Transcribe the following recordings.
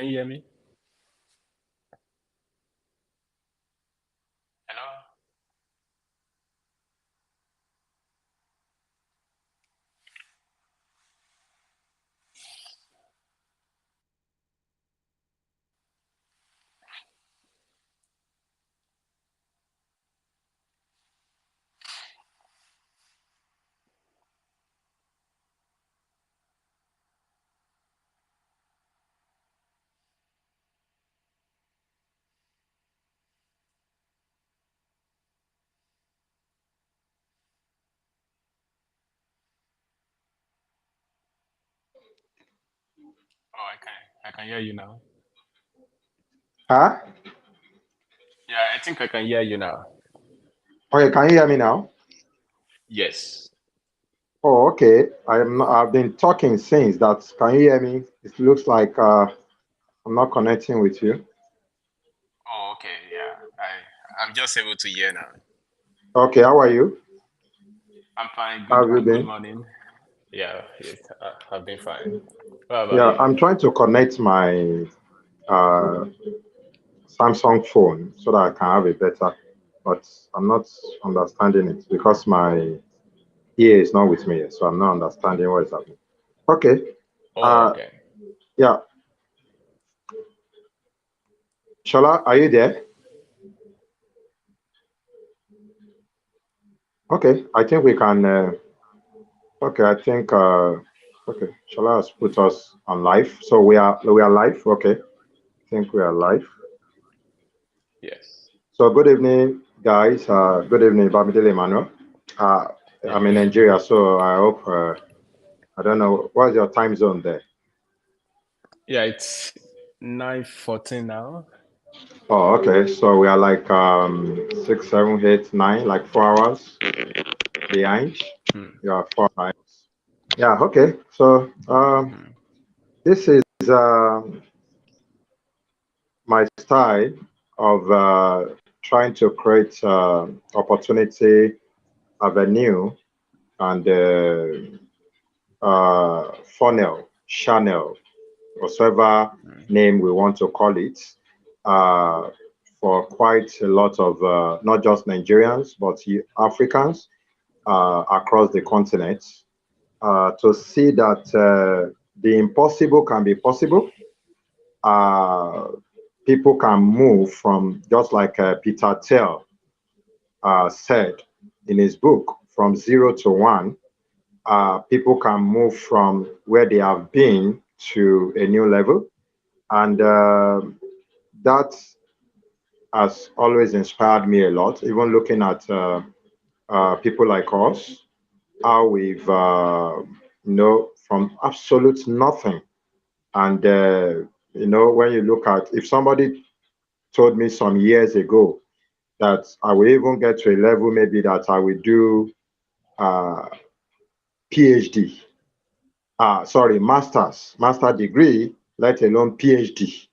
Can you hear me? Hello? Oh, I can hear you now. Huh? Yeah, I think I can hear you now. Okay, can you hear me now? Yes. Oh, okay. I've been talking since that. Can you hear me? It looks like I'm not connecting with you. Oh, okay. Yeah. I'm just able to hear now. Okay, how are you? I'm fine. How Good have you good been? morning. Yeah, yes, I've been fine. What about Yeah, you? I'm trying to connect my uh, Samsung phone so that I can have a better, but I'm not understanding it because my ear is not with me, so I'm not understanding what is happening. Okay. Oh, Uh, okay. yeah, Shola, are you there? Okay, I think we can. Okay, I think okay, Shola has put us on live. So we are live. Okay, I think we are live. Yes. So good evening, guys. Good evening, Bamidele Emmanuel. Uh, I'm in Yes. Nigeria, so I hope I don't know what's your time zone there. Yeah, it's 9:14 now. Oh, okay. So we are like 6, 7, 8, 9, like 4 hours behind. Hmm. You are 4 hours. Yeah. Okay. So Hmm. this is my style of trying to create opportunity avenue and funnel, channel, whatever Hmm. name we want to call it, uh, for quite a lot of not just Nigerians but Africans across the continent to see that the impossible can be possible. Uh, People can move from, just like Peter Thiel said in his book, from 0 to 1. People can move from where they have been to a new level. And that has always inspired me a lot, even looking at people like us, how we've, from absolute nothing. And, when you look at, if somebody told me some years ago that I will even get to a level maybe that I will do uh, PhD, sorry, master degree, let alone PhD.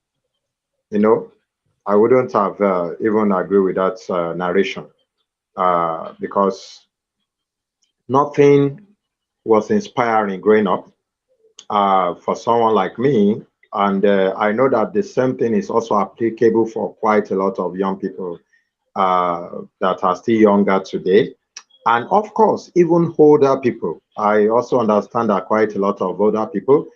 You know, I wouldn't have even agree with that narration because nothing was inspiring growing up for someone like me. And I know that the same thing is also applicable for quite a lot of young people that are still younger today. And of course, even older people. I also understand that quite a lot of older people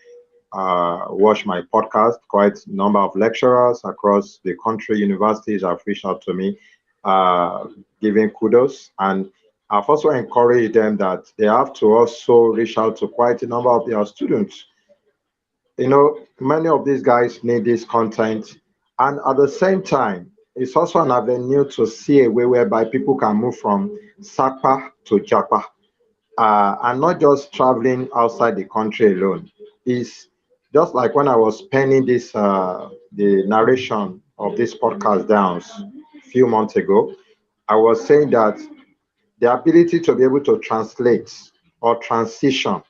watch my podcast. Quite a number of lecturers across the country, universities have reached out to me, uh, giving kudos. And I've also encouraged them that they have to also reach out to quite a number of their students. Many of these guys need this content. And at the same time, it's also an avenue to see a way whereby people can move from Sapa to Japa, and not just traveling outside the country alone. Is just like when I was penning this, the narration of this podcast down a few months ago, I was saying that the ability to be able to translate or transition,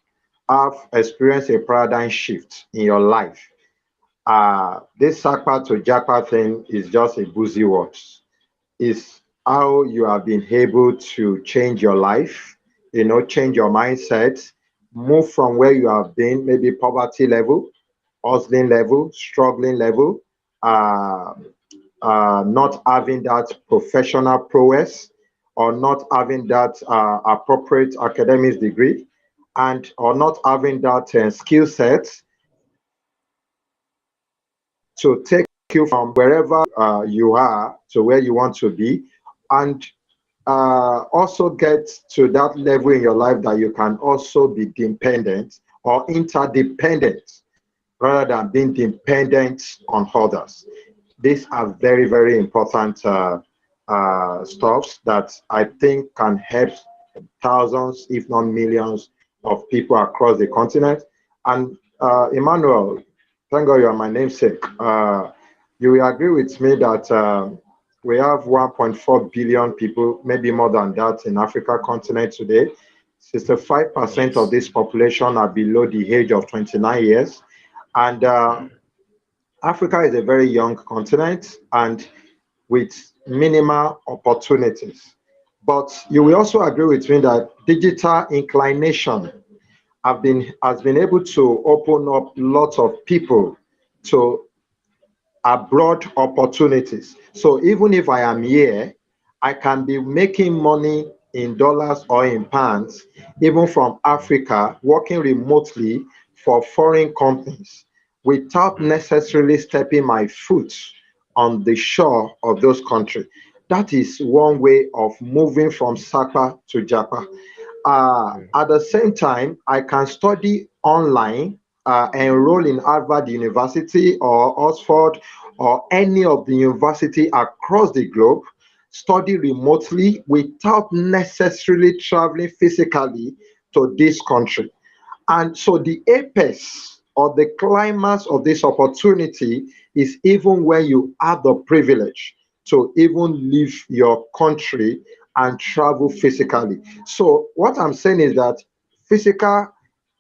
have experienced a paradigm shift in your life. This Sakpa to Japa thing is just a boozy word. Is how you have been able to change your life, change your mindset, move from where you have been, maybe poverty level, hustling level, struggling level, uh, not having that professional prowess, or not having that appropriate academics degree, and or not having that skill set to take you from wherever you are to where you want to be, and also get to that level in your life that you can also be dependent or interdependent rather than being dependent on others. These are very, very important stuffs that I think can help thousands, if not millions, of people across the continent. And Emmanuel, thank God you are my namesake. You will agree with me that we have 1.4 billion people, maybe more than that, in Africa continent today. 65% of Yes. this population are below the age of 29 years. And Africa is a very young continent and with minimal opportunities. But you will also agree with me that digital inclination has been able to open up lots of people to abroad opportunities. So even if I am here, I can be making money in dollars or in pounds, even from Africa, working remotely for foreign companies without necessarily stepping my foot on the shore of those countries. That is one way of moving from Sapa to Japa. At the same time, I can study online, enroll in Harvard University or Oxford or any of the university across the globe, study remotely without necessarily traveling physically to this country. And so the apex or the climax of this opportunity is even when you have the privilege to even leave your country and travel physically. So what I'm saying is that physical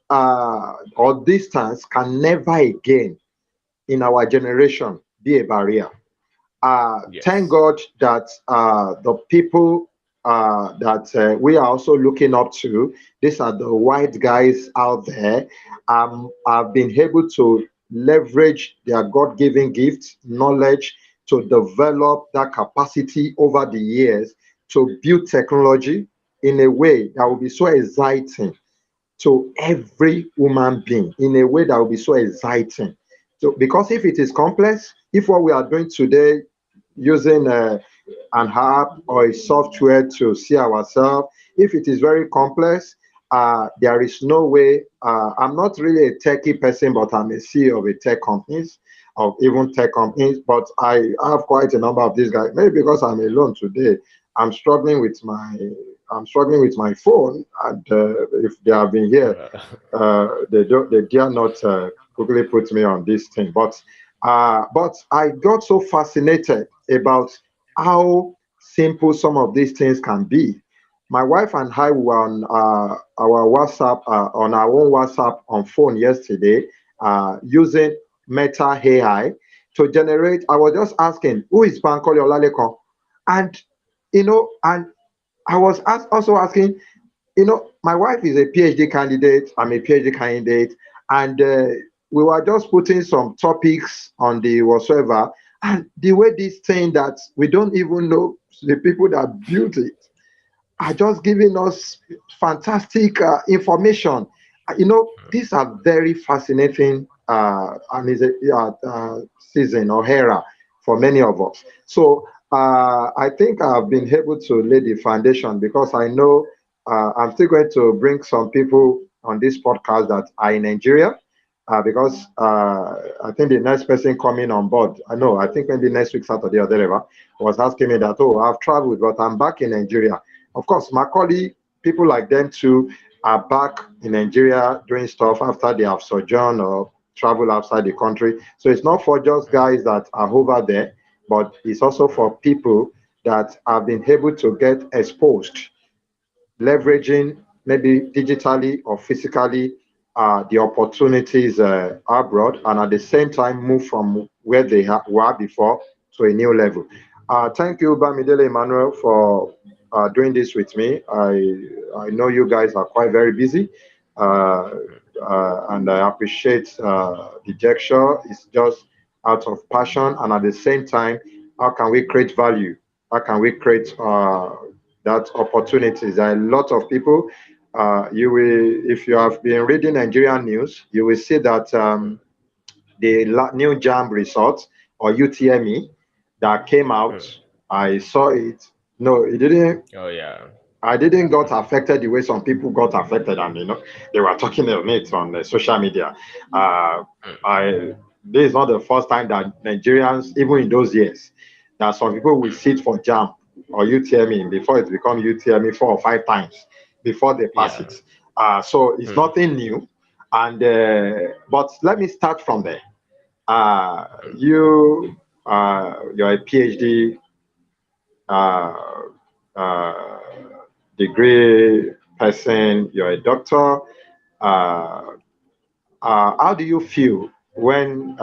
or distance can never again in our generation be a barrier. Thank Yes. God that the people that we are also looking up to, these are the white guys out there, have been able to leverage their God given gifts, knowledge to develop that capacity over the years to build technology in a way that will be so exciting to every human being in a way that will be so exciting. So, because if it is complex, if what we are doing today using an app or a software to see ourselves, if it is very complex, there is no way. I'm not really a techie person, but I'm a CEO of a tech companies, of even tech companies. But I have quite a number of these guys. Maybe because I'm alone today, I'm struggling with my I'm struggling with my phone, and if they have been here, they dare not quickly put me on this thing. But I got so fascinated about how simple some of these things can be. My wife and I were on our WhatsApp on our own WhatsApp on phone yesterday, using Meta AI to generate. I was just asking, who is Bankole Olalekon? And and I was also asking, my wife is a PhD candidate. I'm a PhD candidate, and we were just putting some topics on the whatsoever, and the way this thing that we don't even know the people that built it are just giving us fantastic information. These are very fascinating, and is a season or era for many of us. So I think I've been able to lay the foundation because I know I'm still going to bring some people on this podcast that are in Nigeria. Because I think the next person coming on board, I think maybe next week, Saturday or whatever, was asking me that, oh, I've traveled, but I'm back in Nigeria. Of course, Macaulay, people like them too are back in Nigeria doing stuff after they have sojourned or travel outside the country. So it's not for just guys that are over there, but it's also for people that have been able to get exposed, leveraging maybe digitally or physically the opportunities abroad, and at the same time move from where they were before to a new level. Thank you, Bamidele Emmanuel, for doing this with me. I know you guys are quite very busy. Uh, and I appreciate the gesture. It's just out of passion, and at the same time, how can we create value? How can we create that opportunities? There are a lot of people. You will, if you have been reading Nigerian news, you will see that mm, the new JAM result or UTME that came out. mm. I saw it. No, it didn't. Oh yeah. I didn't got Mm, affected the way some people got affected, and they were talking on it on social media. Uh, mm, I This is not the first time that Nigerians, even in those years, that some people will mm. sit for JAM or UTME before it become UTME 4 or 5 times before they pass Yeah. it. So it's Mm, nothing new, and but let me start from there. mm. You're a PhD uh, uh, degree person, you're a doctor. Uh, how do you feel when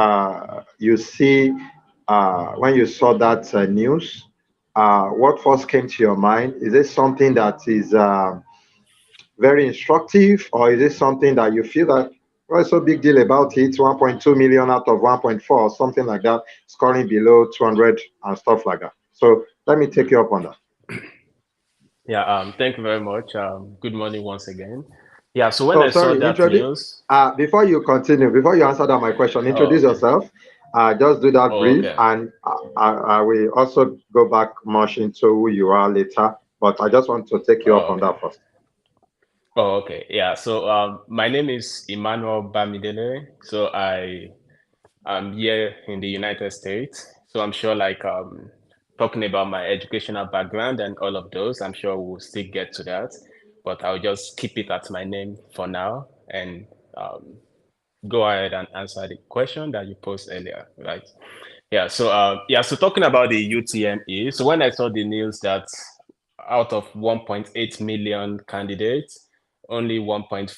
when you saw that news? What first came to your mind? Is it something that is very instructive, or is it something that you feel that what's so big deal about it? 1.2 million out of 1.4, something like that, scoring below 200 and stuff like that. So let me take you up on that. Yeah, thank you very much. Good morning once again. Yeah, so when So I saw sorry, that news, before you continue, before you answer that my question, oh, introduce okay. yourself. Just do that Oh, brief, okay. and I will also go back much into who you are later. But I just want to take you up Oh, on okay. that first. Oh, okay. Yeah, so my name is Emmanuel Bamidele. So I am here in the United States. So I'm sure like talking about my educational background and all of those, I'm sure we'll still get to that. But I'll just keep it at my name for now and um, go ahead and answer the question that you posed earlier, right? So talking about the UTME, so when I saw the news that out of 1.8 million candidates, only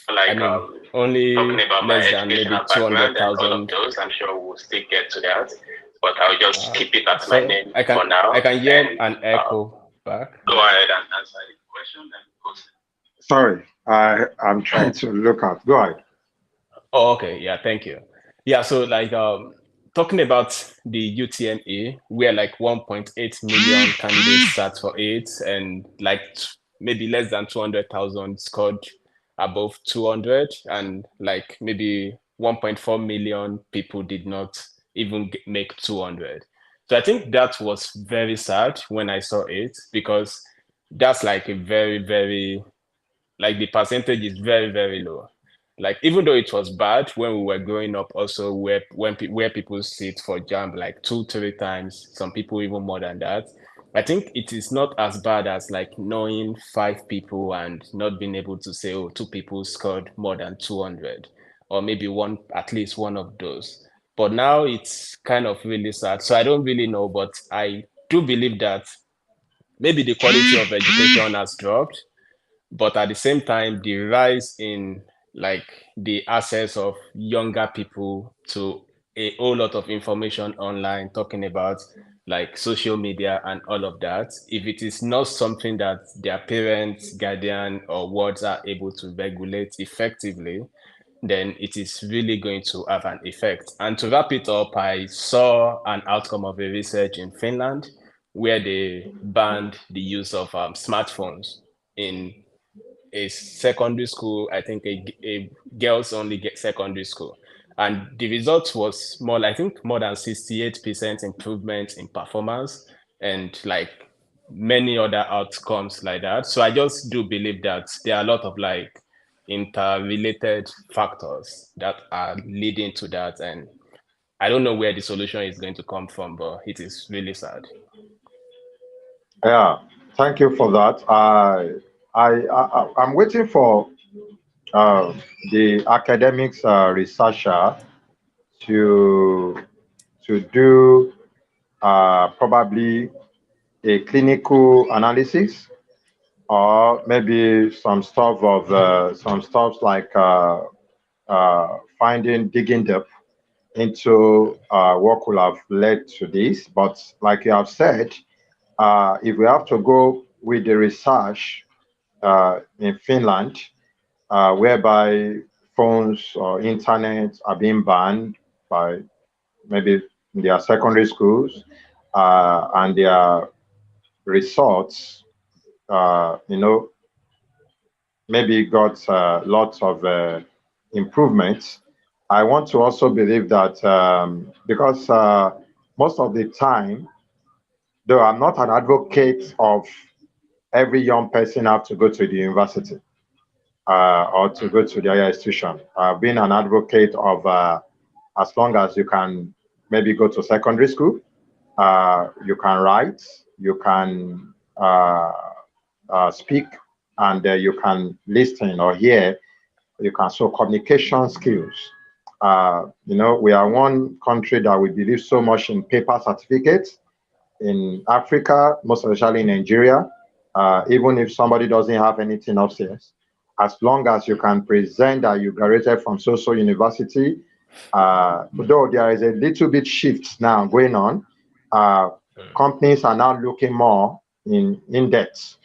I Like mean, talking only about my less than maybe educational background and all of 200,000. those. I'm sure we'll still get to that, but I'll just keep it at my So name I for I now can hear and an echo back. go ahead and answer the question and post. Sorry, I'm trying Oh, to look at. Go ahead. oh, okay. Yeah, thank you. Yeah, so like talking about the UTME, where like 1.8 million candidates sat for it, and like maybe less than 200,000 scored above 200, and like maybe 1.4 million people did not even make 200. So I think that was very sad when I saw it because that's like a very, like the percentage is very low. Like even though it was bad when we were growing up, also where people sit for jump like 2 3 times, some people even more than that. I think it is not as bad as like knowing 5 people and not being able to say, oh, 2 people scored more than 200, or maybe one, at least one of those. But now it's kind of really sad. So I don't really know, but I do believe that maybe the quality of education has dropped, but at the same time the rise in like the access of younger people to a whole lot of information online talking about like social media and all of that, if it is not something that their parents, guardian or wards are able to regulate effectively, then it is really going to have an effect. And to wrap it up, I saw an outcome of a research in Finland where they banned the use of smartphones in a secondary school, I think a girls only get secondary school. And the result was more, I think more than 68% improvement in performance and like many other outcomes like that. So I just do believe that there are a lot of like interrelated factors that are leading to that. And I don't know where the solution is going to come from, but it is really sad. Yeah, thank you for that. I'm waiting for uh, the academics researcher to do probably a clinical analysis, or maybe some stuff like finding digging depth into what could have led to this. But like you have said, if we have to go with the research in Finland, whereby phones or internet are being banned by maybe their secondary schools, and their resorts, you know, maybe got lots of improvements. I want to also believe that because most of the time, though I'm not an advocate of every young person have to go to the university or to go to the higher institution. I've been an advocate of as long as you can maybe go to secondary school, you can write, you can speak, and you can listen or hear, you can show communication skills. We are one country that we believe so much in paper certificates in Africa, most especially in Nigeria. Even if somebody doesn't have anything upstairs, as long as you can present that you graduated from social university, though there is a little bit shift now going on, uh, companies are now looking more in depth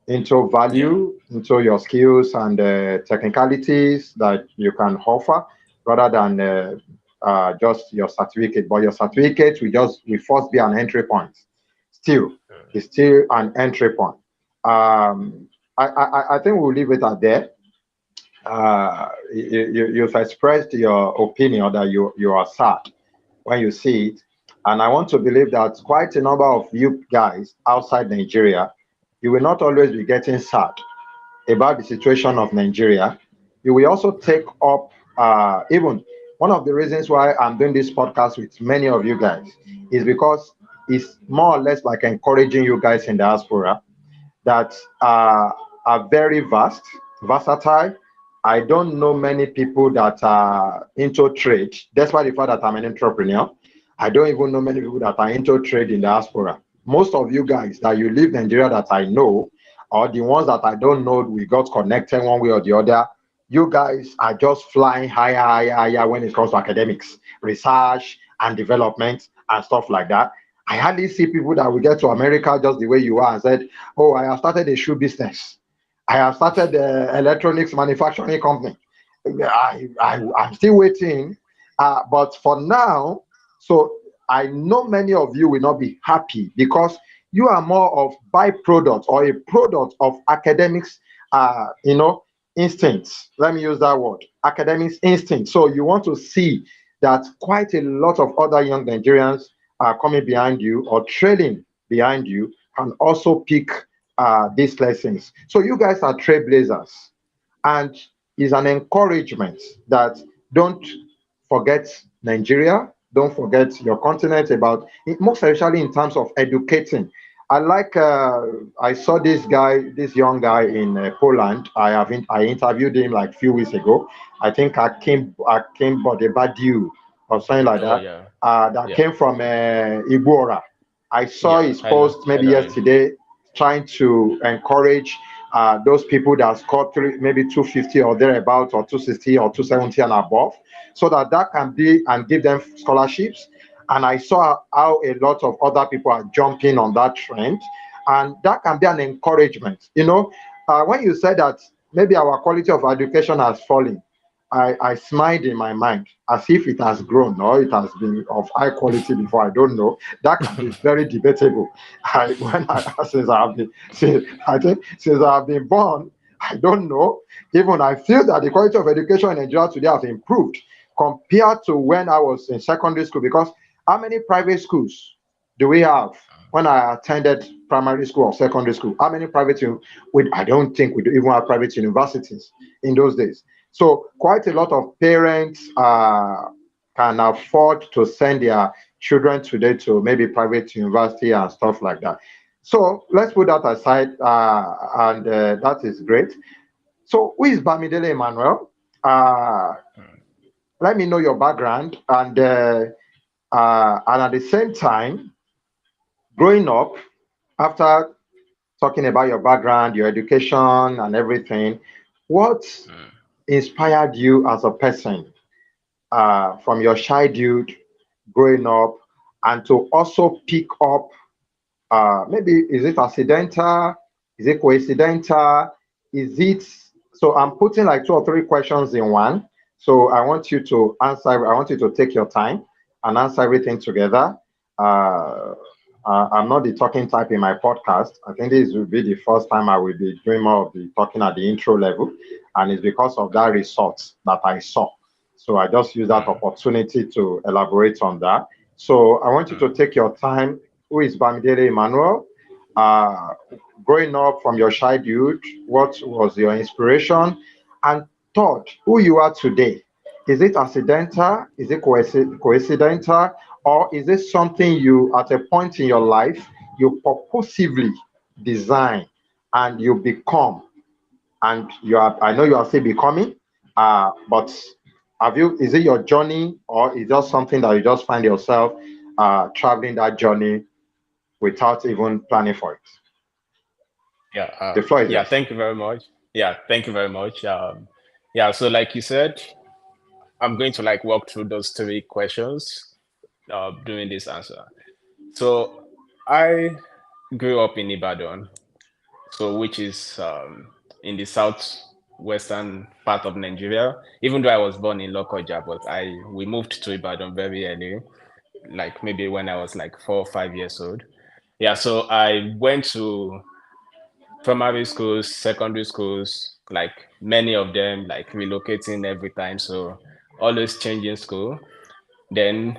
into Yeah. value, into your skills and technicalities that you can offer, rather than just your certificate. But your certificate will first be an entry point. Still, it's still an entry point. I think we'll leave it at there. You've expressed your opinion that you are sad when you see it. And I want to believe that quite a number of you guys outside Nigeria, you will not always be getting sad about the situation of Nigeria. You will also take up, even one of the reasons why I'm doing this podcast with many of you guys is because it's more or less like encouraging you guys in diaspora that are very versatile. I don't know many people that are into trade, despite the fact that I'm an entrepreneur. I don't even know many people that are into trade in diaspora. Most of you guys that you live in Nigeria that I know, or the ones that I don't know, we got connected one way or the other. You guys are just flying higher, higher, higher when it comes to academics, research, and development and stuff like that. I hardly see people that will get to America just the way you are and said, "Oh, I have started a shoe business. I have started the electronics manufacturing company." I'm still waiting. But for now, so I know many of you will not be happy because you are more of byproduct or a product of academics, instincts. Let me use that word, academics instinct. So you want to see that quite a lot of other young Nigerians are coming behind you or trailing behind you and also pick these lessons. So you guys are trailblazers, and is an encouragement that don't forget Nigeria, don't forget your continent, about most especially in terms of educating. I saw this guy, this young guy in Poland. I interviewed him like a few weeks ago. I think I came Bodebadiu or something like Oh that. yeah. That Yeah. came from Igbora. I saw Yeah. his I know. post I maybe know him. yesterday, trying to encourage those people that scored maybe 250 or thereabouts, or 260 or 270 and above, so that can be and give them scholarships. And I saw how a lot of other people are jumping on that trend, and that can be an encouragement. When you said that maybe our quality of education has fallen, I smiled in my mind as if it has grown or it has been of high quality before. I don't know. That can be very debatable. Since I think since I've been born, I don't know. Even I feel that the quality of education in Nigeria today has improved compared to when I was in secondary school. Because how many private schools do we have? When I attended primary school or secondary school, how many I don't think we do even have private universities in those days. So quite a lot of parents can afford to send their children today to maybe private university and stuff like that. So let's put that aside, and that is great. So who is Bamidele Emmanuel? Let me know your background, and at the same time, growing up, after talking about your background, your education, and everything, what inspired you as a person from your childhood, growing up, and to also pick up, maybe is it accidental, is it coincidental, is it? So I'm putting like two or three questions in one. So I want you to answer. I want you to take your time and answer everything together. Uh, I'm not the talking type in my podcast. I think this will be the first time I will be doing more of the talking at the intro level, and it's because of that result that I saw. So I just use that Mm, opportunity to elaborate on that. So I want you to mm. take your time. Who is Bamidele Emmanuel? Uh, Growing up from your childhood, what was your inspiration? And third, who you are today. Is it accidental? Is it coincidental? Or is it something you, at a point in your life, you purposively design and you become? And you are, I know you are still becoming, but have you, is it your journey or is it just something that you just find yourself traveling that journey without even planning for it? Yeah, The floor is yeah, yours. thank you very much. Yeah, thank you very much. Yeah, so like you said, I'm going to like walk through those three questions during this answer. So I grew up in Ibadan, so which is in the southwestern part of Nigeria. Even though I was born in Lokoja, but I we moved to Ibadan very early, like maybe when I was like 4 or 5 years old. Yeah, so I went to primary schools, secondary schools, like many of them, like relocating every time. So always changing school. Then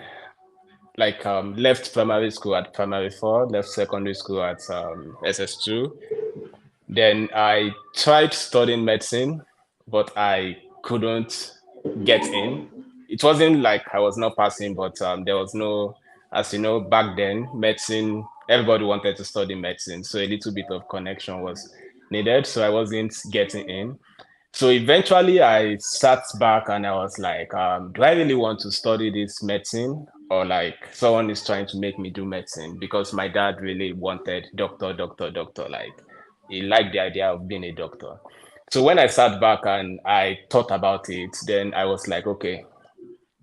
like left primary school at primary four, left secondary school at SS2. Then I tried studying medicine, but I couldn't get in. It wasn't like I was not passing, but there was no, as you know, back then, medicine, everybody wanted to study medicine. So a little bit of connection was needed. So I wasn't getting in. So eventually I sat back and I was like, do I really want to study this medicine? Or like someone is trying to make me do medicine because my dad really wanted doctor, doctor, doctor. Like he liked the idea of being a doctor. So when I sat back and I thought about it, then I was like, okay,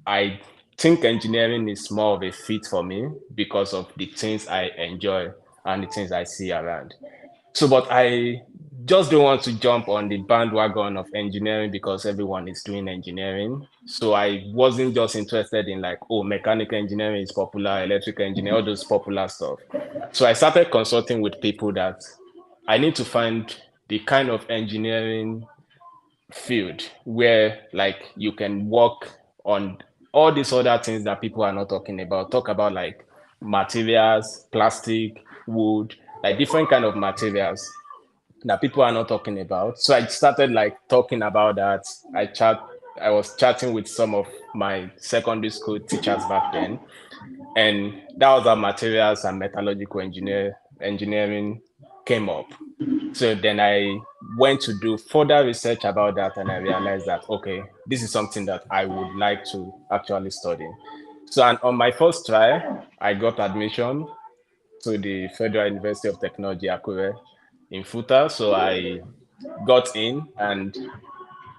I think engineering is more of a fit for me because of the things I enjoy and the things I see around. So, but I just don't want to jump on the bandwagon of engineering because everyone is doing engineering. So I wasn't just interested in like, oh, mechanical engineering is popular, electrical engineering, all those popular stuff. So I started consulting with people that I need to find the kind of engineering field where like you can work on all these other things that people are not talking about. Talk about like materials, plastic, wood, like different kind of materials that people are not talking about. So I started like talking about that. I was chatting with some of my secondary school teachers back then. And that was how materials and metallurgical engineering came up. So then I went to do further research about that and I realized that okay, this is something that I would like to actually study. So and on my first try, I got admission to the Federal University of Technology, Akure in Futa. So I got in, and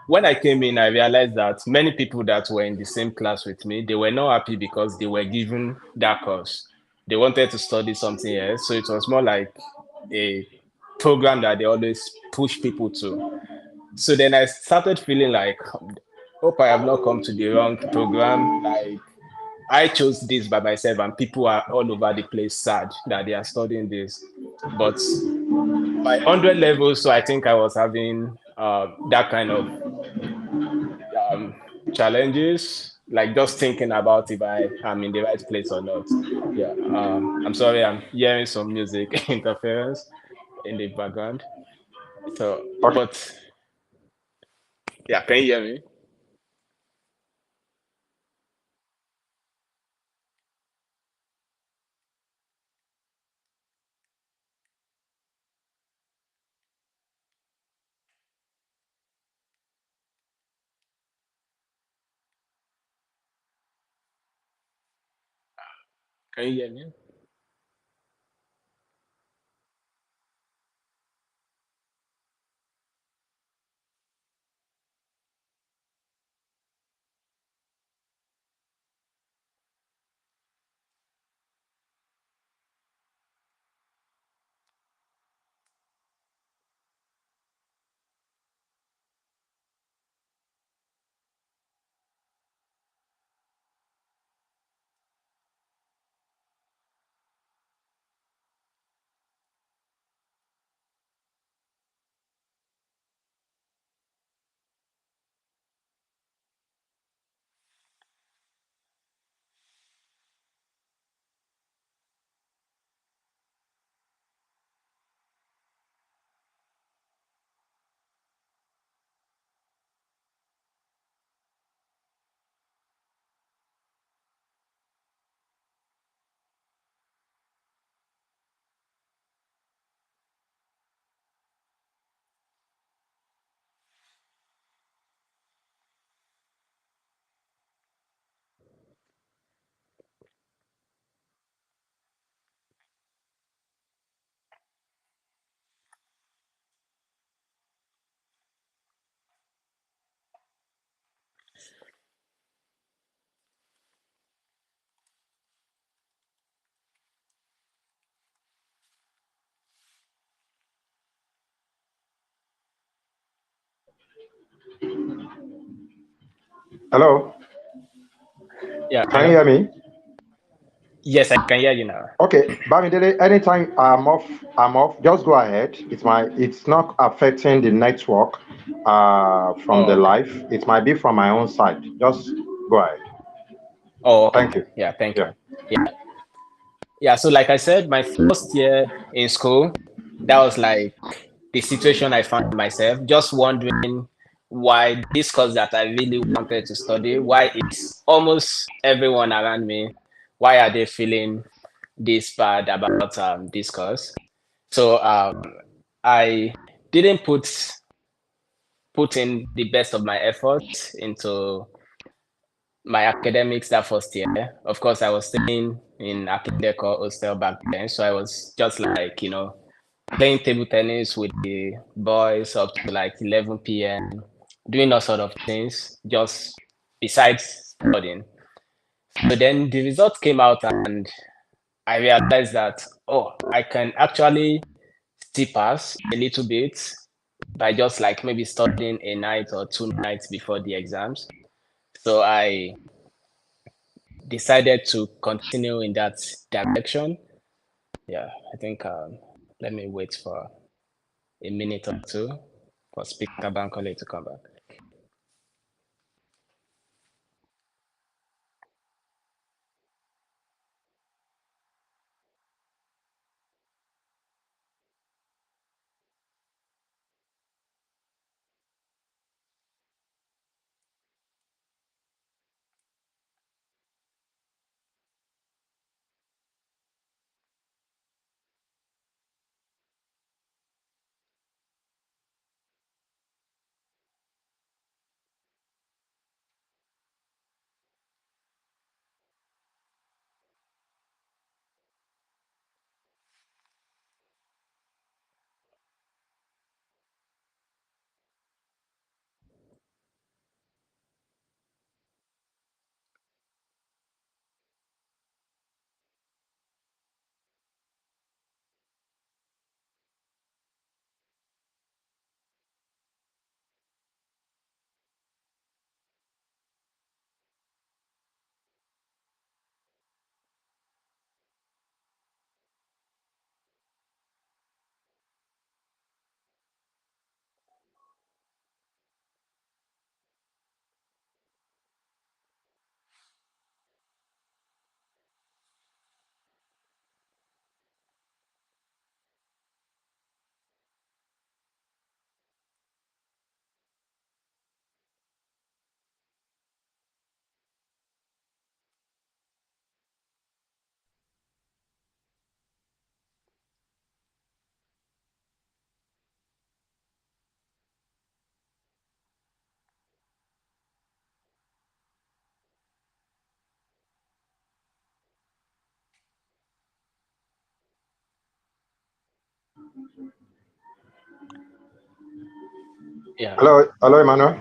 when I came in, I realized that many people that were in the same class with me, they were not happy because they were given that course. They wanted to study something else. So it was more like a program that they always push people to. So then I started feeling like, hope I have not come to the wrong program. Like I chose this by myself, and people are all over the place sad that they are studying this. But my 100 level, so I think I was having that kind of um, challenges, like just thinking about if I am in the right place or not. Yeah, I'm sorry, I'm hearing some music interference in the background. So, Okay. but yeah, can you hear me? Can you hear me? Hello, Yeah, can you hello. hear me? Yes, I can hear you now. Okay, Bamidele, anytime I'm off, just go ahead. It's not affecting the network from the Oh, okay. live. It might be from my own side. Just go ahead. Oh, Thank okay. you. Yeah, thank Yeah. you. Yeah. Yeah, so like I said, my first year in school, that was like the situation I found myself, just wondering why this course that I really wanted to study, why it's almost everyone around me, why are they feeling this bad about this course? So I didn't put in the best of my efforts into my academics that first year. Of course, I was staying in academic hostel back then, so I was just like, playing table tennis with the boys up to like 11 p.m., doing all sort of things, just besides studying. So then the result came out, and I realized that, oh, I can actually still pass a little bit by just like maybe studying a night or 2 nights before the exams. So I decided to continue in that direction. Yeah, I think let me wait for a minute or two for Speaker Bankole to come back. Yeah. Hello, Emmanuel.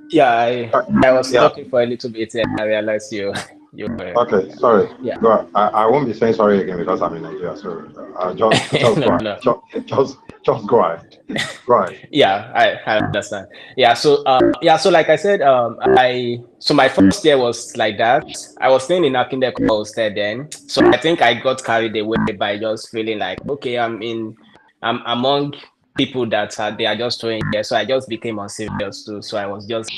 Yeah, I was Yeah. talking for a little bit and I realized you were Okay. Sorry. yeah. Go. I won't be saying sorry again because I'm in Nigeria. So just No, go no. ahead. Just go ahead. Go ahead. Yeah, I understand. Yeah, so so like I said, my first year was like that. I was staying in Akindeko hostel then. So I think I got carried away by just feeling like, okay, I'm among people that they are just throwing here. So I just became unserious too. So I was just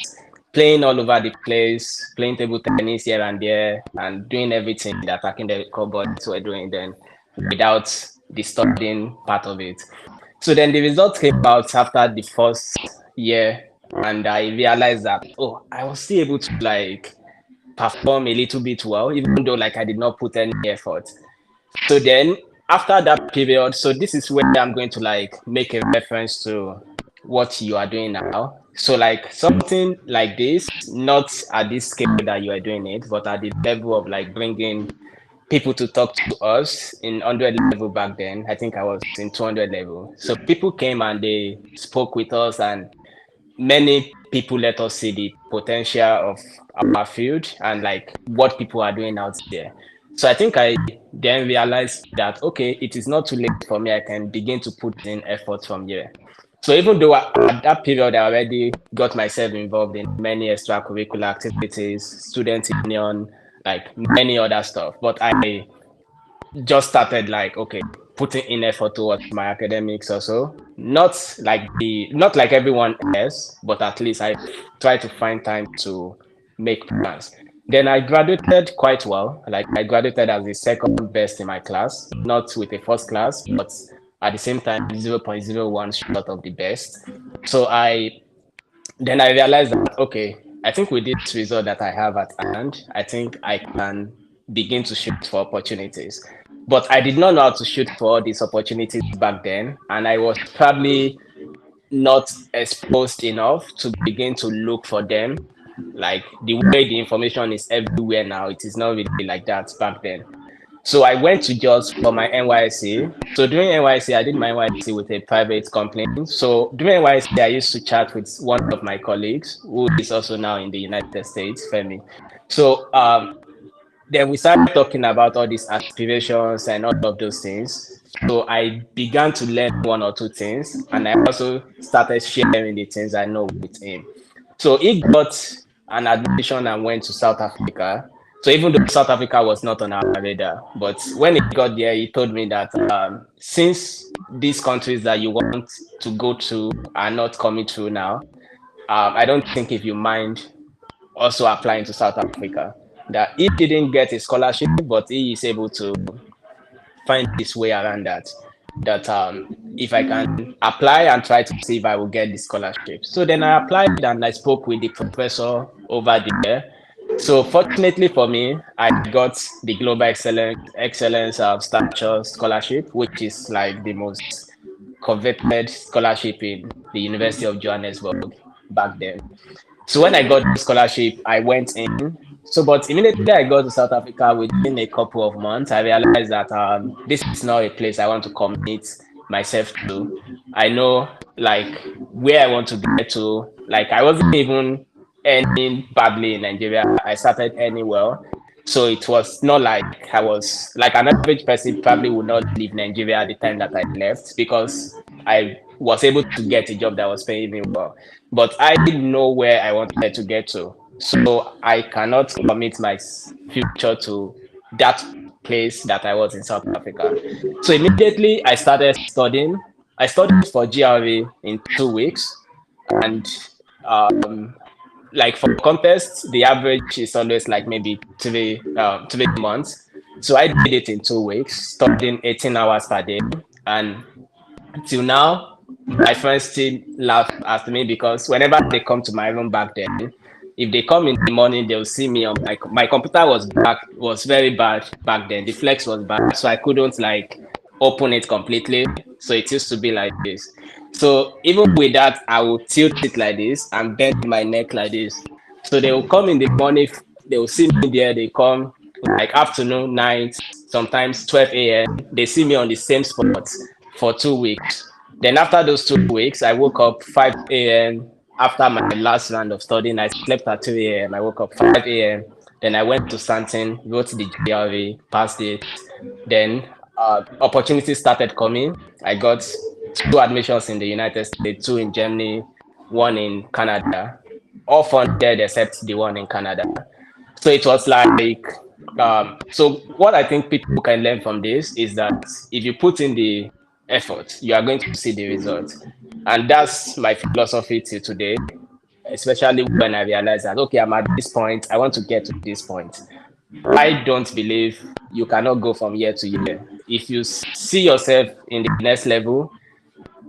playing all over the place, playing table tennis here and there, and doing everything that Akindeko boys were doing then without the studying part of it. So then the results came out after the first year, and I realized that, oh, I was still able to like perform a little bit well, even though like I did not put any effort. So then after that period, so this is where I'm going to like make a reference to what you are doing now. So like something like this, not at this scale that you are doing it, but at the level of like bringing people to talk to us in 100 level back then. I think I was in 200 level. So people came and they spoke with us, and many people let us see the potential of our field and like what people are doing out there. So I think I then realized that, okay, it is not too late for me. I can begin to put in effort from here. So even though at that period I already got myself involved in many extracurricular activities, student union, like many other stuff, but I just started like, okay, putting in effort towards my academics also. Not like everyone else, but at least I try to find time to make plans. Then I graduated quite well. Like I graduated as the second best in my class, not with a first class, but at the same time 0.01 short of the best. So I realized that, okay, I think with this result that I have at hand, I think I can begin to shoot for opportunities. But I did not know how to shoot for all these opportunities back then. And I was probably not exposed enough to begin to look for them. Like the way the information is everywhere now, it is not really like that back then. So I went to Jos for my NYC. So during NYC, I did my NYC with a private company. So during NYC, I used to chat with one of my colleagues who is also now in the United States, Femi. So then we started talking about all these aspirations and all of those things. So I began to learn one or two things, and I also started sharing the things I know with him. So he got an admission and went to South Africa. So even though South Africa was not on our radar, but when he got there, he told me that since these countries that you want to go to are not coming through now, I don't think if you mind also applying to South Africa. That he didn't get a scholarship, but he is able to find his way around that. That if I can apply and try to see if I will get the scholarship. So then I applied and I spoke with the professor over there. So fortunately for me, I got the Global Excellence Stature Scholarship, which is like the most coveted scholarship in the University of Johannesburg back then. So when I got the scholarship, I went in. So, but immediately I got to South Africa within a couple of months, I realized that this is not a place I want to commit myself to. I know like where I want to get to. Like I wasn't even earning badly in Nigeria. I started earning well. So it was not like I was like an average person probably would not leave Nigeria at the time that I left because I was able to get a job that was paying me well. But I didn't know where I wanted to get to. So I cannot commit my future to that place that I was in South Africa. So immediately I started studying. I studied for GRE in 2 weeks. And like for contests, the average is always like maybe 3 months. So I did it in 2 weeks, studying 18 hours per day. And till now, my friends still laugh at me because whenever they come to my room back then, if they come in the morning, they'll see me on my computer was very bad back then. The flex was bad, so I couldn't like open it completely. So it used to be like this. So even with that, I will tilt it like this and bend my neck like this. So they will come in the morning, they will see me there, they come like afternoon, night, sometimes 12 a.m. They see me on the same spot for 2 weeks. Then after those 2 weeks, I woke up 5 a.m. After my last round of studying. I slept at 2 a.m. I woke up 5 a.m. Then I went to Santin, wrote the GRE, passed it. Then opportunities started coming. I got 2 admissions in the United States, 2 in Germany, 1 in Canada. All funded except the one in Canada. So it was like, so what I think people can learn from this is that if you put in the effort, you are going to see the result. And that's my philosophy till today, especially when I realize that, okay, I'm at this point, I want to get to this point. I don't believe you cannot go from year to year. If you see yourself in the next level,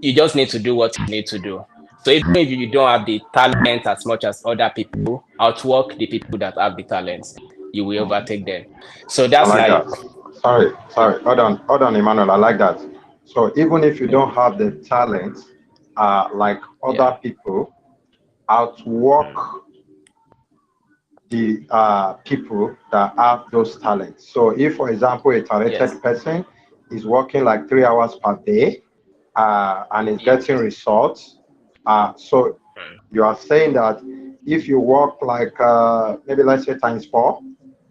you just need to do what you need to do. So even if you don't have the talent as much as other people, outwork the people that have the talent, you will overtake them. So I that's like like, that. Sorry. Hold on, Emmanuel. I like that. So even if you yeah, don't have the talent, like yeah, other people, outwork the people that have those talents. So if, for example, a yes, talented person is working like 3 hours per day and is yeah, getting results, so you are saying that if you work like maybe let's say times four,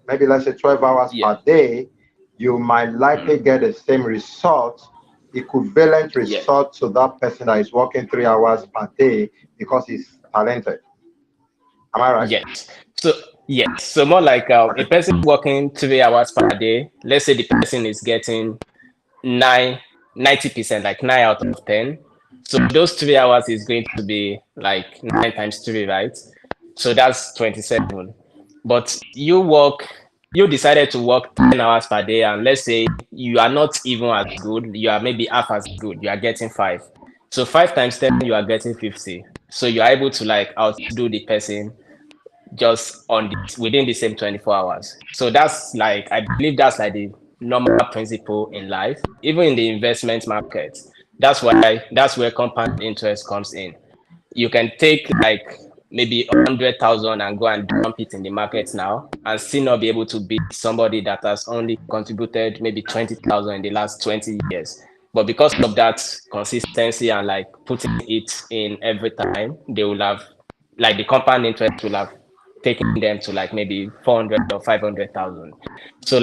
maybe let's say 12 hours yeah, per day, you might likely get the same result equivalent result to that person that is working 3 hours per day because he's talented. Am I right? Yes. So yes. So more like a Okay. person working 3 hours per day. Let's say the person is getting 90%, like 9 out of 10. So those 3 hours is going to be like 9 times 3, right? So that's 27. But you decided to work 10 hours per day, and let's say you are not even as good, you are maybe half as good, you are getting 5. So 5 times 10, you are getting 50. So you are able to like outdo the person just on within the same 24 hours. So that's like, I believe that's like the normal principle in life, even in the investment market. That's where compound interest comes in. You can take like maybe 100,000 and go and dump it in the market now and still not be able to beat somebody that has only contributed maybe 20,000 in the last 20 years. But because of that consistency and like putting it in every time, they will have, like, the compound interest will have taken them to like maybe 400 or 500,000. So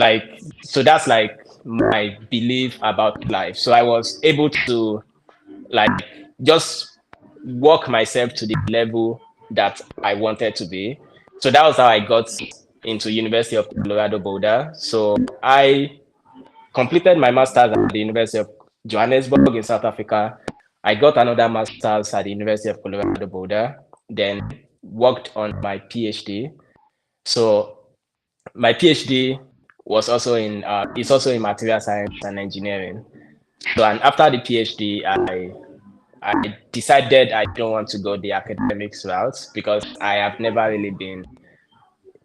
that's like my belief about life. So I was able to like just work myself to the level that I wanted to be. So that was how I got into University of Colorado Boulder. So I completed my master's at the University of Johannesburg in South Africa. I got another master's at the University of Colorado Boulder, then worked on my PhD. So my PhD was also in it's also in material science and engineering. So, and after the PhD, I decided I don't want to go the academics route because I have never really been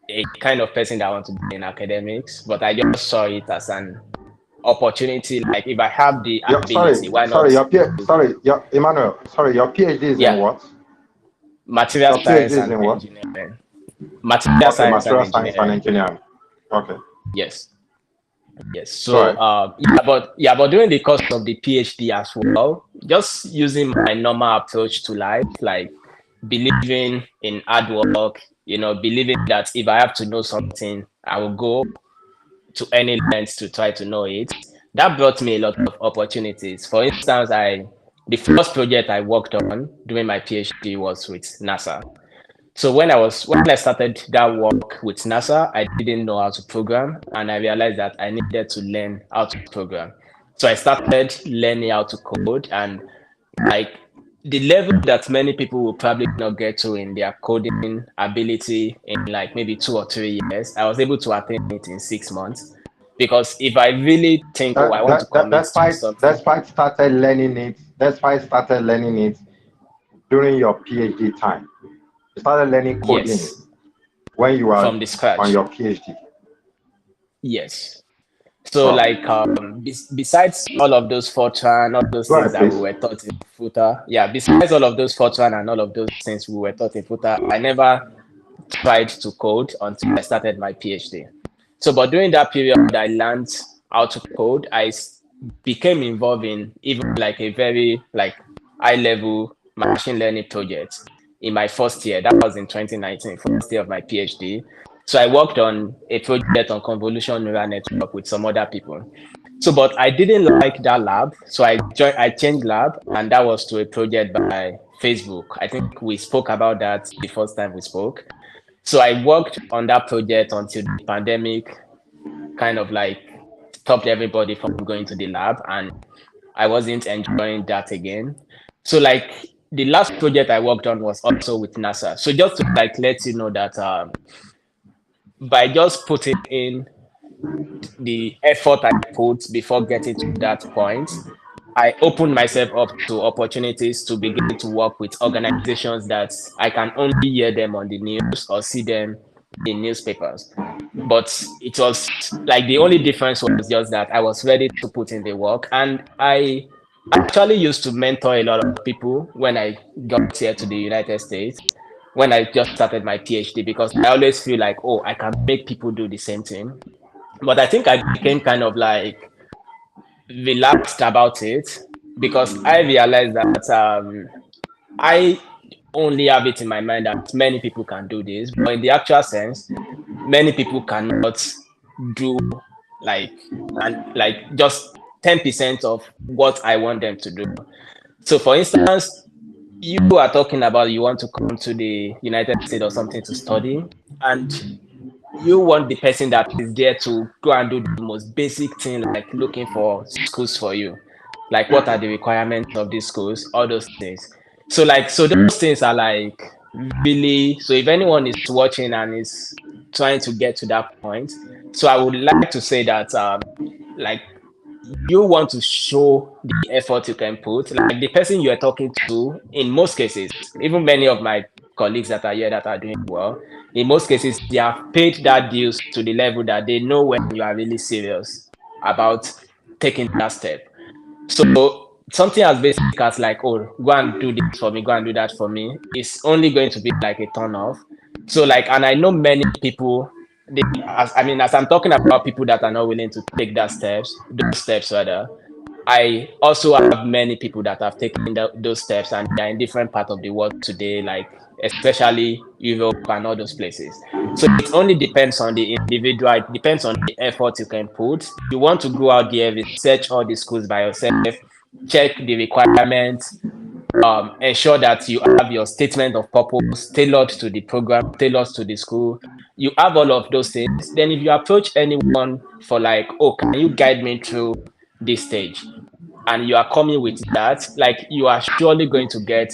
a kind of person that want to be in academics, but I just saw it as an opportunity. Like, if I have the ability, why not do, Your Emmanuel, sorry, your PhD is in yeah, what? material Your PhD science is and in what? engineering. Material Okay, science and material science and engineering. engineering. Okay, Yes. Yes. go So ahead. but during the course of the PhD as well, just using my normal approach to life, like believing in hard work, believing that if I have to know something, I will go to any lengths to try to know it. That brought me a lot of opportunities. For instance, the first project I worked on during my PhD was with NASA. So when I started that work with NASA, I didn't know how to program, and I realized that I needed to learn how to program. So I started learning how to code, and like the level that many people will probably not get to in their coding ability in like maybe 2 or 3 years, I was able to attain it in 6 months. Because if I really think, oh, I want to commit That's to why something, started learning it. That's why I started learning it during your PhD time. You started learning coding yes, when you were from the on scratch, your PhD. yes. So Wow. like besides all of those Fortran, all those Go things ahead, that we please. were taught in FUTA, yeah, besides all of those Fortran and all of those things we were taught in FUTA, I never tried to code until I started my PhD. So, but during that period, I learned how to code. Became involved in even like a very like high level machine learning project in my first year. That was in 2019, first year of my PhD. So I worked on a project on convolutional neural network with some other people. So, but I didn't like that lab. So I changed lab, and that was to a project by Facebook. I think we spoke about that the first time we spoke. So I worked on that project until the pandemic kind of like stopped everybody from going to the lab, and I wasn't enjoying that again. So like the last project I worked on was also with NASA. So just to like let you know that by just putting in the effort I put before getting to that point, I opened myself up to opportunities to begin to work with organizations that I can only hear them on the news or see them in newspapers. But it was like the only difference was just that I was ready to put in the work. And I actually used to mentor a lot of people when I got here to the United States, when I just started my PhD, because I always feel like, oh, I can make people do the same thing. But I think I became kind of like relaxed about it because I realized that I only have it in my mind that many people can do this, but in the actual sense, many people cannot do like and like just 10% of what I want them to do. So for instance, you are talking about you want to come to the United States or something to study, and you want the person that is there to go and do the most basic thing, like looking for schools for you. Like what are the requirements of these schools, all those things. So those things are like really, so if anyone is watching and is trying to get to that point, so I would like to say that like you want to show the effort you can put. Like the person you are talking to, in most cases, even many of my colleagues that are here that are doing well, in most cases, they have paid that dues to the level that they know when you are really serious about taking that step. So something as basic as like, oh, go and do this for me, go and do that for me, is only going to be like a turn off. So like, and I know many people, as I'm talking about people that are not willing to take those steps rather, I also have many people that have taken those steps and they're in different parts of the world today, like especially Europe and all those places. So it only depends on the individual. It depends on the effort you can put. You want to go out there, research all the schools by yourself, check the requirements, ensure that you have your statement of purpose tailored to the program, tailored to the school. You have all of those things. Then if you approach anyone for like, oh, can you guide me through this stage? And you are coming with that, like you are surely going to get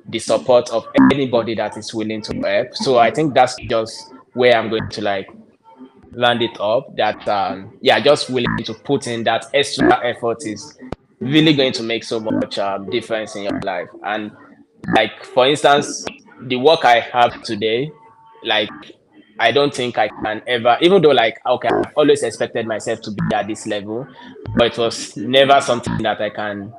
the support of anybody that is willing to help. So I think that's just where I'm going to like land it up. That yeah, just willing to put in that extra effort is really going to make so much difference in your life. And like for instance, the work I have today, like I don't think I can ever, even though like okay, I've always expected myself to be at this level, but it was never something that I can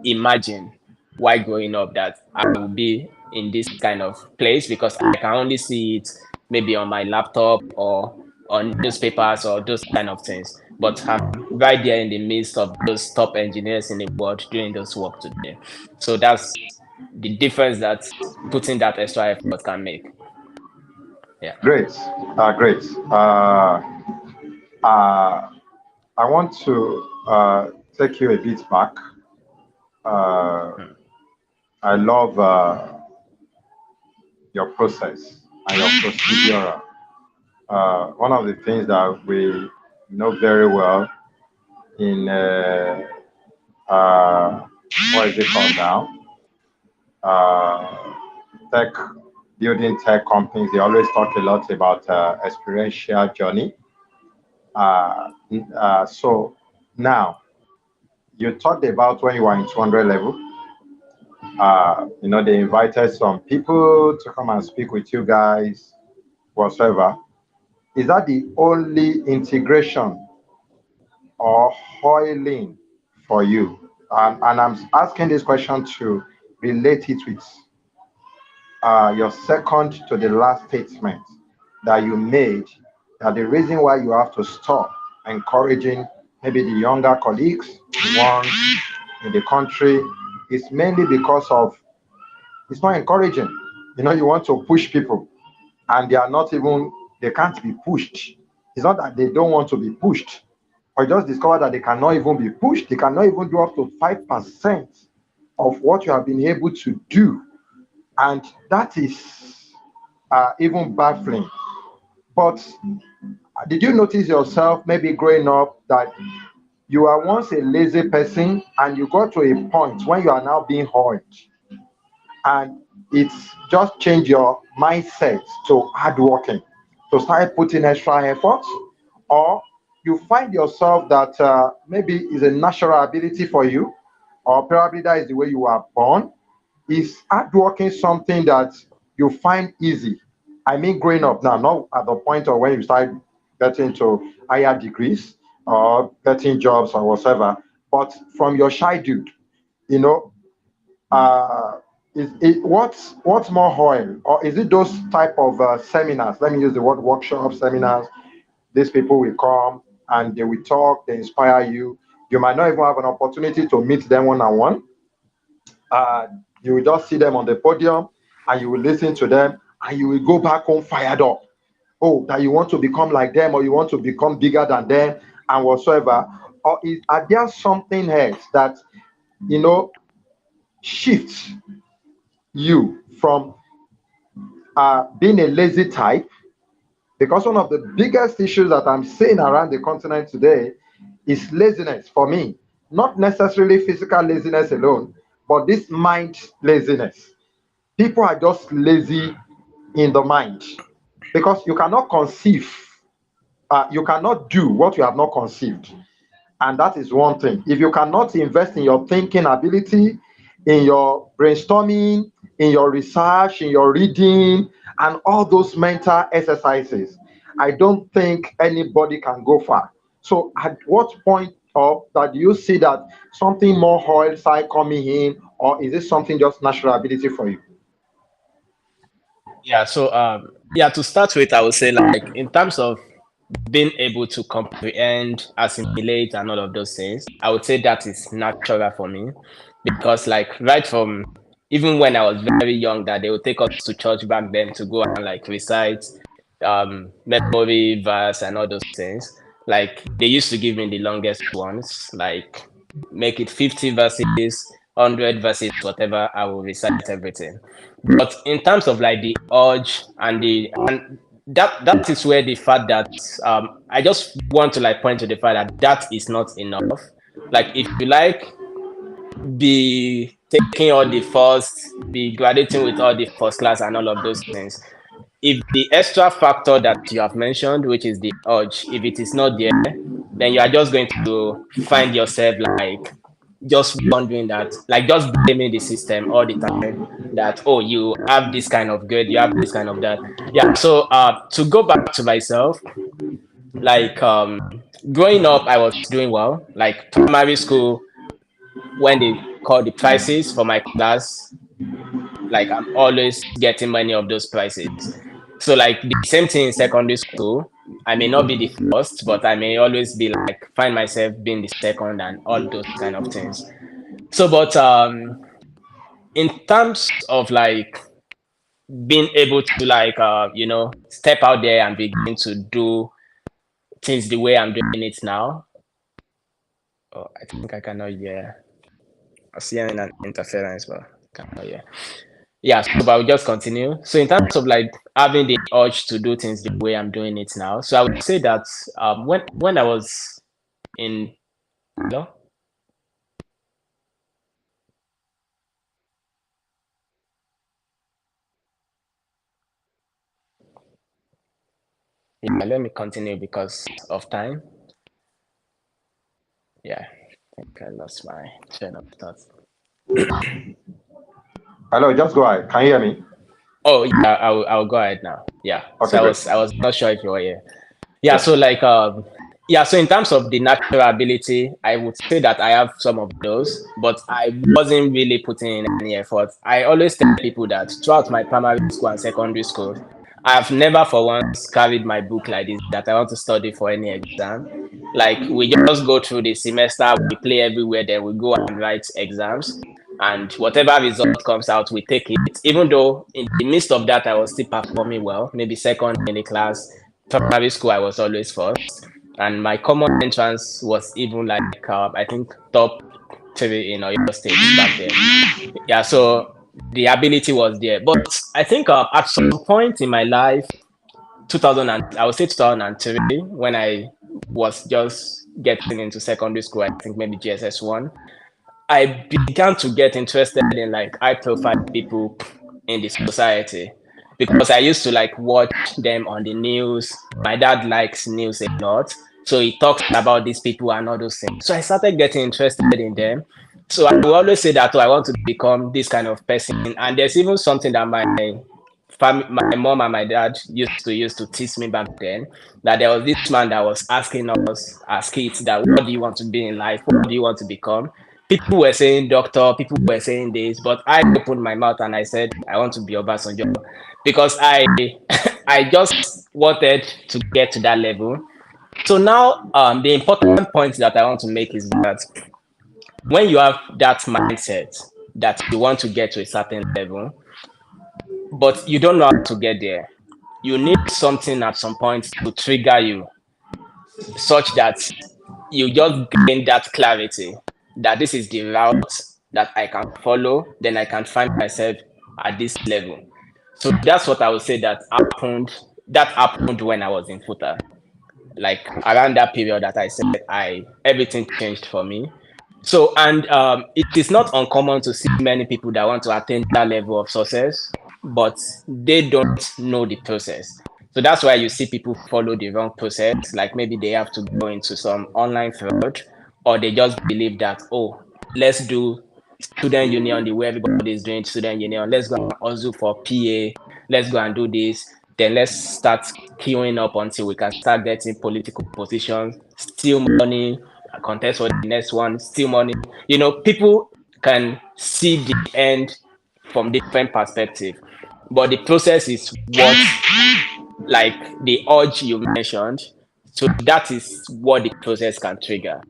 imagine while growing up that I will be in this kind of place, because I can only see it maybe on my laptop or on newspapers or those kind of things. But I'm right there in the midst of those top engineers in the world doing those work today. So that's the difference that putting that extra effort can make. Yeah. Great, great. Uh, I want to take you a bit back. Uh, Hmm. I love your process and your procedure. One of the things that we know very well in uh, what is it called now? Uh, Tech, building tech companies, they always talk a lot about experiential journey. So now, you talked about when you were in 200 level, they invited some people to come and speak with you guys, whatsoever. Is that the only integration or hoiling for you? And I'm asking this question to relate it with your second to the last statement that you made, that the reason why you have to stop encouraging maybe the younger colleagues, the ones in the country, is mainly because of it's not encouraging. You want to push people and they are not even, they can't be pushed. It's not that they don't want to be pushed, or just discover that they cannot even be pushed. They cannot even do up to 5% of what you have been able to do. And that is even baffling. But did you notice yourself maybe growing up that you were once a lazy person and you got to a point when you are now being hard, and it's just change your mindset to hard working, to start putting extra effort? Or you find yourself that maybe is a natural ability for you, or probably that is the way you were born? Is hard working something that you find easy? I mean, growing up now, not at the point of when you start getting to higher degrees or getting jobs or whatever, but from your childhood, you know, uh, is it what's more oil, or is it those type of seminars? Let me use the word workshop seminars. These people will come and they will talk, they inspire you. You might not even have an opportunity to meet them one on one. uh, you will just see them on the podium and you will listen to them and you will go back home fired up. Oh, that you want to become like them or you want to become bigger than them and whatsoever. or are there something else that you know shifts you from being a lazy type? Because one of the biggest issues that I'm seeing around the continent today is laziness for me. Not necessarily physical laziness alone, but this mind laziness. People are just lazy in the mind because you cannot conceive, you cannot do what you have not conceived. And that is one thing. If you cannot invest in your thinking ability, in your brainstorming, in your research, in your reading, and all those mental exercises, I don't think anybody can go far. So, at what point of that do you see that something more oil side coming in, or is it something just natural ability for you? Yeah, so yeah, to start with, I would say like in terms of being able to comprehend, assimilate, and all of those things, I would say that is natural for me because like right from even when I was very young, that they would take us to church back then to go and like recite memory verse and all those things. Like they used to give me the longest ones, like make it 50 verses, 100 verses, whatever. I will recite everything. But in terms of like the urge and that is where the fact that I just want to like point to the fact that that is not enough. Like if you like be taking all the first, be graduating with all the first class and all of those things. If the extra factor that you have mentioned, which is the urge, if it is not there, then you are just going to find yourself like just wondering that, like just blaming the system all the time that, oh, you have this kind of good, you have this kind of that. Yeah. So to go back to myself, like growing up, I was doing well. Like primary school, when they call the prices for my class, like I'm always getting many of those prices. So like the same thing in secondary school. I may not be the first, but I may always be like find myself being the second and all those kind of things. So, but in terms of like being able to like step out there and begin to do things the way I'm doing it now. Oh, I think I cannot hear. I see an interference, but I cannot hear. Yeah, so but I'll just continue. So in terms of like having the urge to do things the way I'm doing it now, so I would say that when I was in hello, yeah, let me continue because of time. Yeah, I think I lost my train of thought. Hello, just go ahead. Can you hear me? Oh yeah, I'll go ahead now. Yeah, so Okay, great. I was not sure if you were here. Yeah, Yeah. so like yeah, so in terms of the natural ability, I would say that I have some of those, but I wasn't really putting in any effort. I always tell people that throughout my primary school and secondary school, I have never for once carried my book like this that I want to study for any exam. Like we just go through the semester, we play everywhere, then we go and write exams. And whatever result comes out, we take it. Even though in the midst of that, I was still performing well, maybe second in the class. Primary school, I was always first, and my common entrance was even like I think top three in Oyo State back then. Yeah, so the ability was there, but I think at some point in my life, 2000 and I would say 2003, when I was just getting into secondary school, I think maybe GSS 1, I began to get interested in like high profile people in the society because I used to like watch them on the news. My dad likes news a lot. So he talks about these people and all those things. So I started getting interested in them. So I will always say that, oh, I want to become this kind of person. And there's even something that my mom and my dad used to teach me back then, that there was this man that was asking us as kids that what do you want to be in life? What do you want to become? People were saying doctor, people were saying this, but I opened my mouth and I said I want to be Obasanjo because I just wanted to get to that level. So now the important point that I want to make is that when you have that mindset that you want to get to a certain level, but you don't know how to get there, you need something at some point to trigger you such that you just gain that clarity that this is the route that I can follow, then I can find myself at this level. So that's what I would say happened. That happened when I was in Futa. Like around that period that I said I everything changed for me. So and it is not uncommon to see many people that want to attain that level of success, but they don't know the process. So that's why you see people follow the wrong process. Like maybe they have to go into some online fraud, or they just believe that, oh, let's do student union the way everybody is doing student union. Let's go and hustle for PA. Let's go and do this. Then let's start queuing up until we can start getting political positions, steal money, contest for the next one, steal money. You know, people can see the end from different perspective, but the process is what, like the urge you mentioned. So that is what the process can trigger.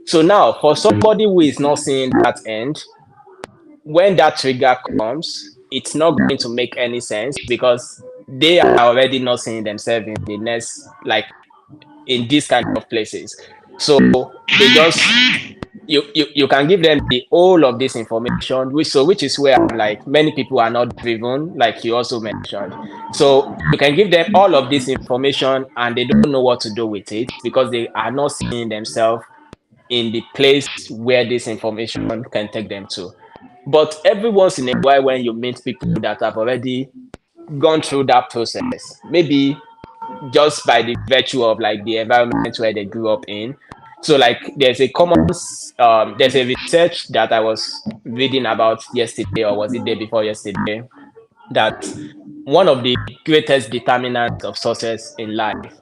So now, for somebody who is not seeing that end, when that trigger comes, it's not going to make any sense because they are already not seeing themselves in the next, like in these kind of places. So they just you can give them the whole of this information, which is where I'm like many people are not driven, like you also mentioned. So you can give them all of this information and they don't know what to do with it because they are not seeing themselves in the place where this information can take them to. But every once in a while, when you meet people that have already gone through that process, maybe just by the virtue of like the environment where they grew up in. So like there's a research that I was reading about yesterday, or was it day before yesterday, that one of the greatest determinants of success in life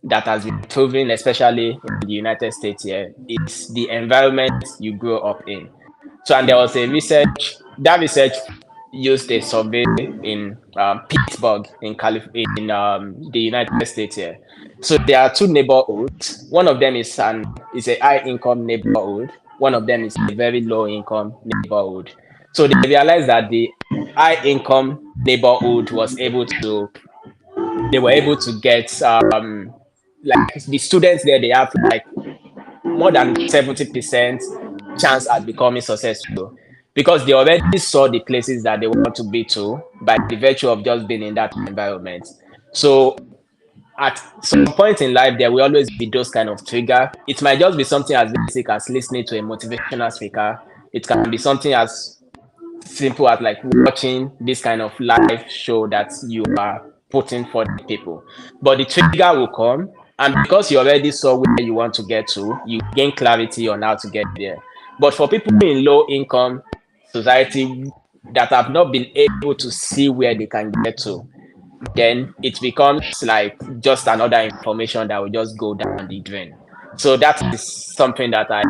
that has been proven, especially in the United States here, is the environment you grow up in. So, and there was a research, that research used a survey in Pittsburgh in the United States here. So there are two neighborhoods. One of them is a high income neighborhood. One of them is a very low income neighborhood. So they realized that the high income neighborhood they were able to get like the students there, they have like more than 70% chance at becoming successful because they already saw the places that they want to be to by the virtue of just being in that environment. So at some point in life, there will always be those kind of trigger. It might just be something as basic as listening to a motivational speaker. It can be something as simple as like watching this kind of live show that you are putting for the people. But the trigger will come, and because you already saw where you want to get to, you gain clarity on how to get there. But for people in low income society that have not been able to see where they can get to, then it becomes like just another information that will just go down the drain. So that is something that I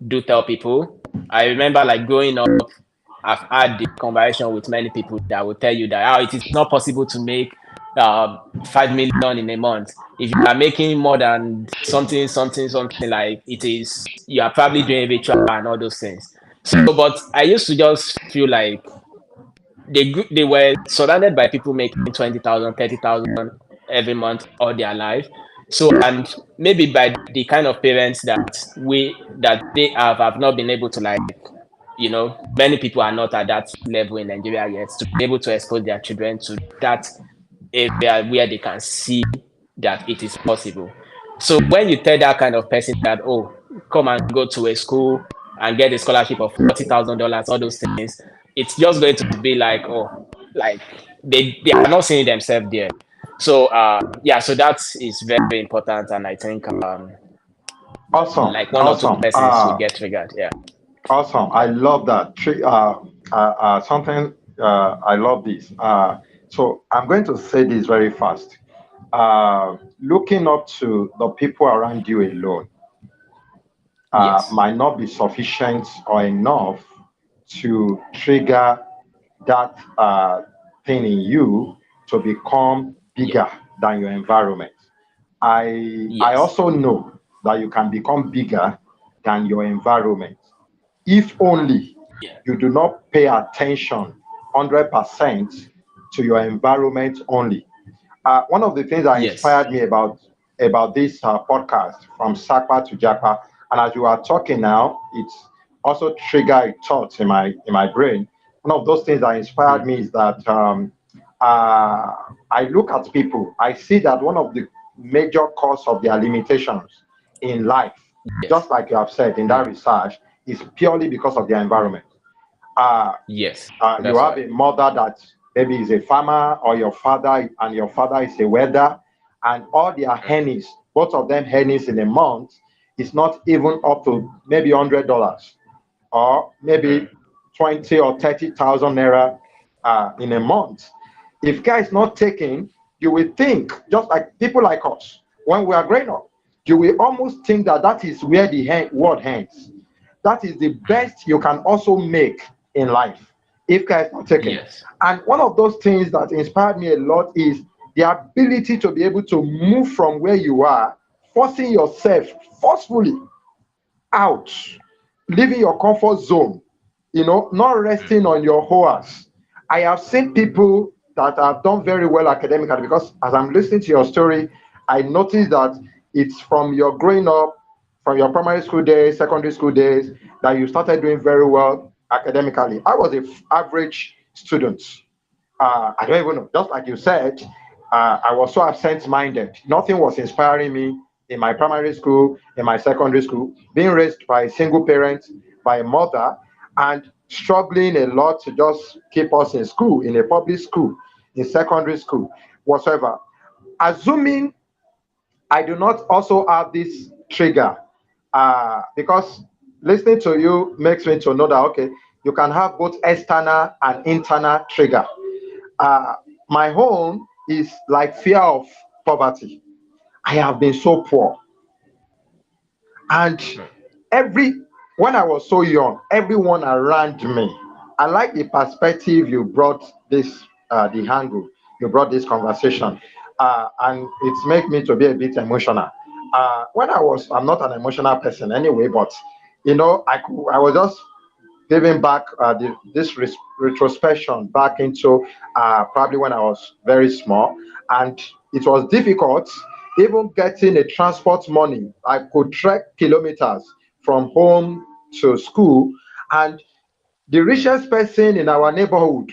do tell people. I remember like growing up, I've had the conversation with many people that will tell you that it is not possible to make 5 million in a month. If you are making more than something like it is, you are probably doing virtual and all those things. So, but I used to just feel like they were surrounded by people making 20,000, 30,000 every month all their life. So and maybe by the kind of parents that they have not been able to like, many people are not at that level in Nigeria yet to be able to expose their children to that area where they can see that it is possible. So when you tell that kind of person that, oh, come and go to a school and get a scholarship of $40,000, all those things, it's just going to be like, oh, like they are not seeing themselves there. So yeah, so that is very important, and I think Awesome, like one or two awesome, persons will get triggered. Yeah. awesome. I love that. Something I love this. So I'm going to say this very fast. Looking up to the people around you alone Yes. might not be sufficient or enough to trigger that thing in you to become Yeah. bigger than your environment. I Yes. also know that you can become bigger than your environment if only Yeah. you do not pay attention 100% to your environment only. One of the things that Yes. inspired me about this podcast from Sakpa to Japa, And as you are talking now, it's also triggered a thought in my brain. One of those things that inspired me is that I look at people, I see that one of the major cause of their limitations in life, Yes. just like you have said in that research, is purely because of their environment. Uh, Yes. you That's have right. a mother that maybe is a farmer, or your father, and your father is a welder, and all their earnings, both of them earnings in a month, is not even up to maybe $100, or maybe 20 or 30,000 naira in a month. If care is not taken, you will think, just like people like us, when we are growing up, you will almost think that that is where the world ends. That is the best you can also make in life if care is not taken. Yes. And one of those things that inspired me a lot is the ability to be able to move from where you are, forcing yourself forcefully out, leaving your comfort zone, not resting on your horse. I have seen people that have done very well academically, because as I'm listening to your story, I noticed that it's from your growing up, from your primary school days, secondary school days, that you started doing very well academically. I was an average student. I don't even know. Just like you said, I was so absent-minded. Nothing was inspiring me in my primary school, in my secondary school. Being raised by a single parent, by a mother, and struggling a lot to just keep us in school, in a public school, in secondary school, whatsoever. Assuming I do not also have this trigger, because listening to you makes me to know that okay, you can have both external and internal trigger. uh, my own is like fear of poverty. I have been so poor, and every when I was so young, everyone around me. I like the perspective you brought this, the angle you brought this conversation, and it's made me to be a bit emotional. When I'm not an emotional person anyway, but I was just giving back this retrospection back into probably when I was very small, and it was difficult even getting a transport money. I could trek kilometers from home to school, and the richest person in our neighborhood,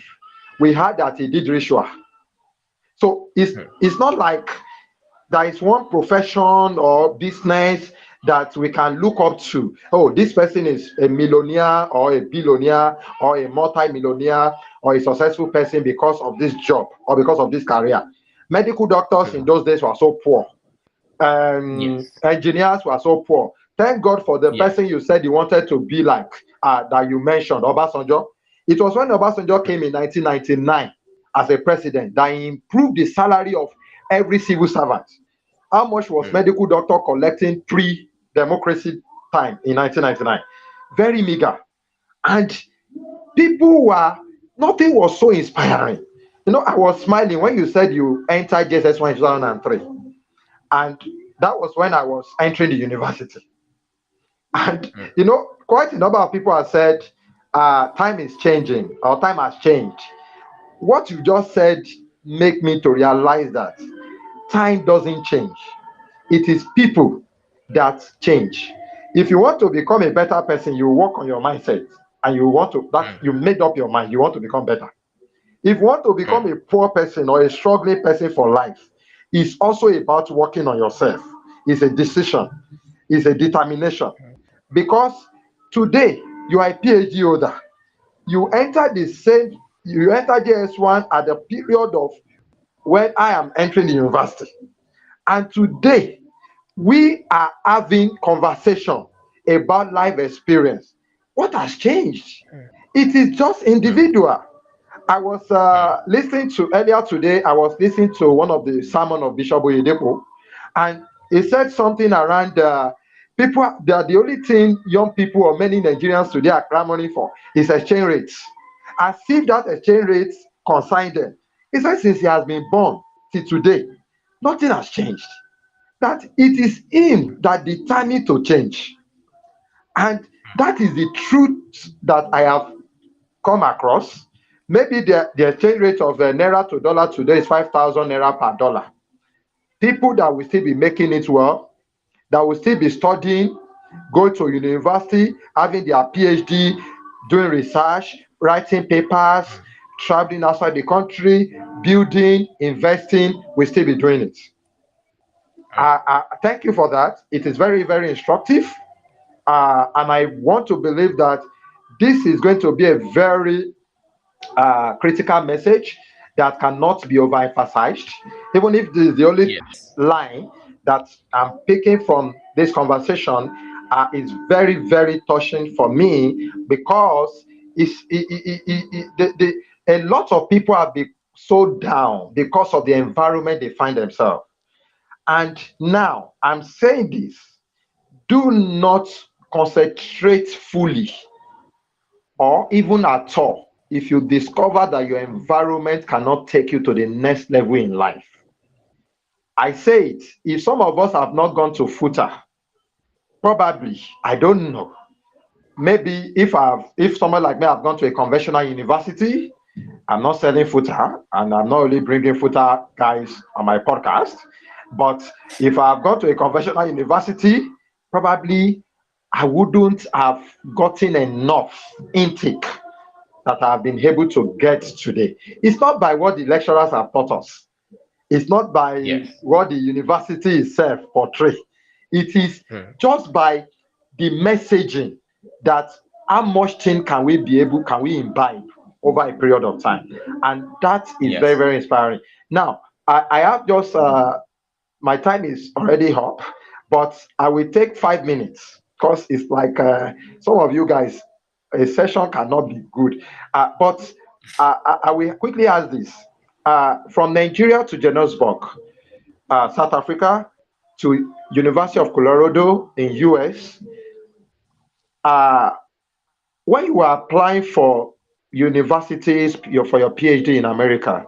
we heard that he did ritual. So it's not like there is one profession or business that we can look up to. Oh, this person is a millionaire or a billionaire or a multi-millionaire or a successful person because of this job or because of this career. Medical doctors in those days were so poor. Yes. Engineers were so poor. Thank God for the Yes. person you said you wanted to be like, that you mentioned, Obasanjo. It was when Obasanjo came in 1999 as a president that he improved the salary of every civil servant. How much was medical doctor collecting pre-democracy time in 1999? Very meager. And people were, nothing was so inspiring. I was smiling when you said you entered JSS1 in 2003. And that was when I was entering the university. And quite a number of people have said time is changing or time has changed. What you just said make me to realize that time doesn't change. It is people that change. If you want to become a better person, you work on your mindset, and you want to that you made up your mind, you want to become better. If you want to become a poor person or a struggling person for life, it's also about working on yourself. It's a decision, it's a determination. Because today you are a PhD holder, you enter the same, you enter JS1 at the period of when I am entering the university. And today we are having conversation about life experience. What has changed? It is just individual. I was listening to earlier today. I was listening to one of the sermon of Bishop Oyedepo, and he said something around people. That the only thing young people or many Nigerians today are clamoring for is exchange rates, as if that exchange rates consign them. He said since he has been born till today, nothing has changed. That it is him that determined to change, and that is the truth that I have come across. Maybe the exchange rate of naira to dollar today is 5,000 naira per dollar. People that will still be making it well, that will still be studying, going to university, having their PhD, doing research, writing papers, traveling outside the country, building, investing, will still be doing it. Thank you for that. It is very, very instructive. And I want to believe that this is going to be a very critical message that cannot be overemphasized. Even if this is the only Yes. line that I'm picking from this conversation, is very, very touching for me, because a lot of people have been so down because of the environment they find themselves. And now I'm saying this: do not concentrate fully or even at all if you discover that your environment cannot take you to the next level in life. I say it, if some of us have not gone to FUTA, probably, I don't know, maybe if someone like me have gone to a conventional university, I'm not selling FUTA, and I'm not only bringing FUTA guys on my podcast, but if I've gone to a conventional university, probably I wouldn't have gotten enough intake that I've been able to get today. It's not by what the lecturers have taught us. It's not by Yes. what the university itself portray. It is just by the messaging, that how much thing can we imbibe over a period of time. And that is very, Yes. very inspiring. Now, I have just my time is already up, but I will take 5 minutes, because it's like some of you guys, a session cannot be good. But I will quickly ask this: from Nigeria to Johannesburg, South Africa, to University of Colorado in US, uh, when you are applying for universities, for your PhD in America,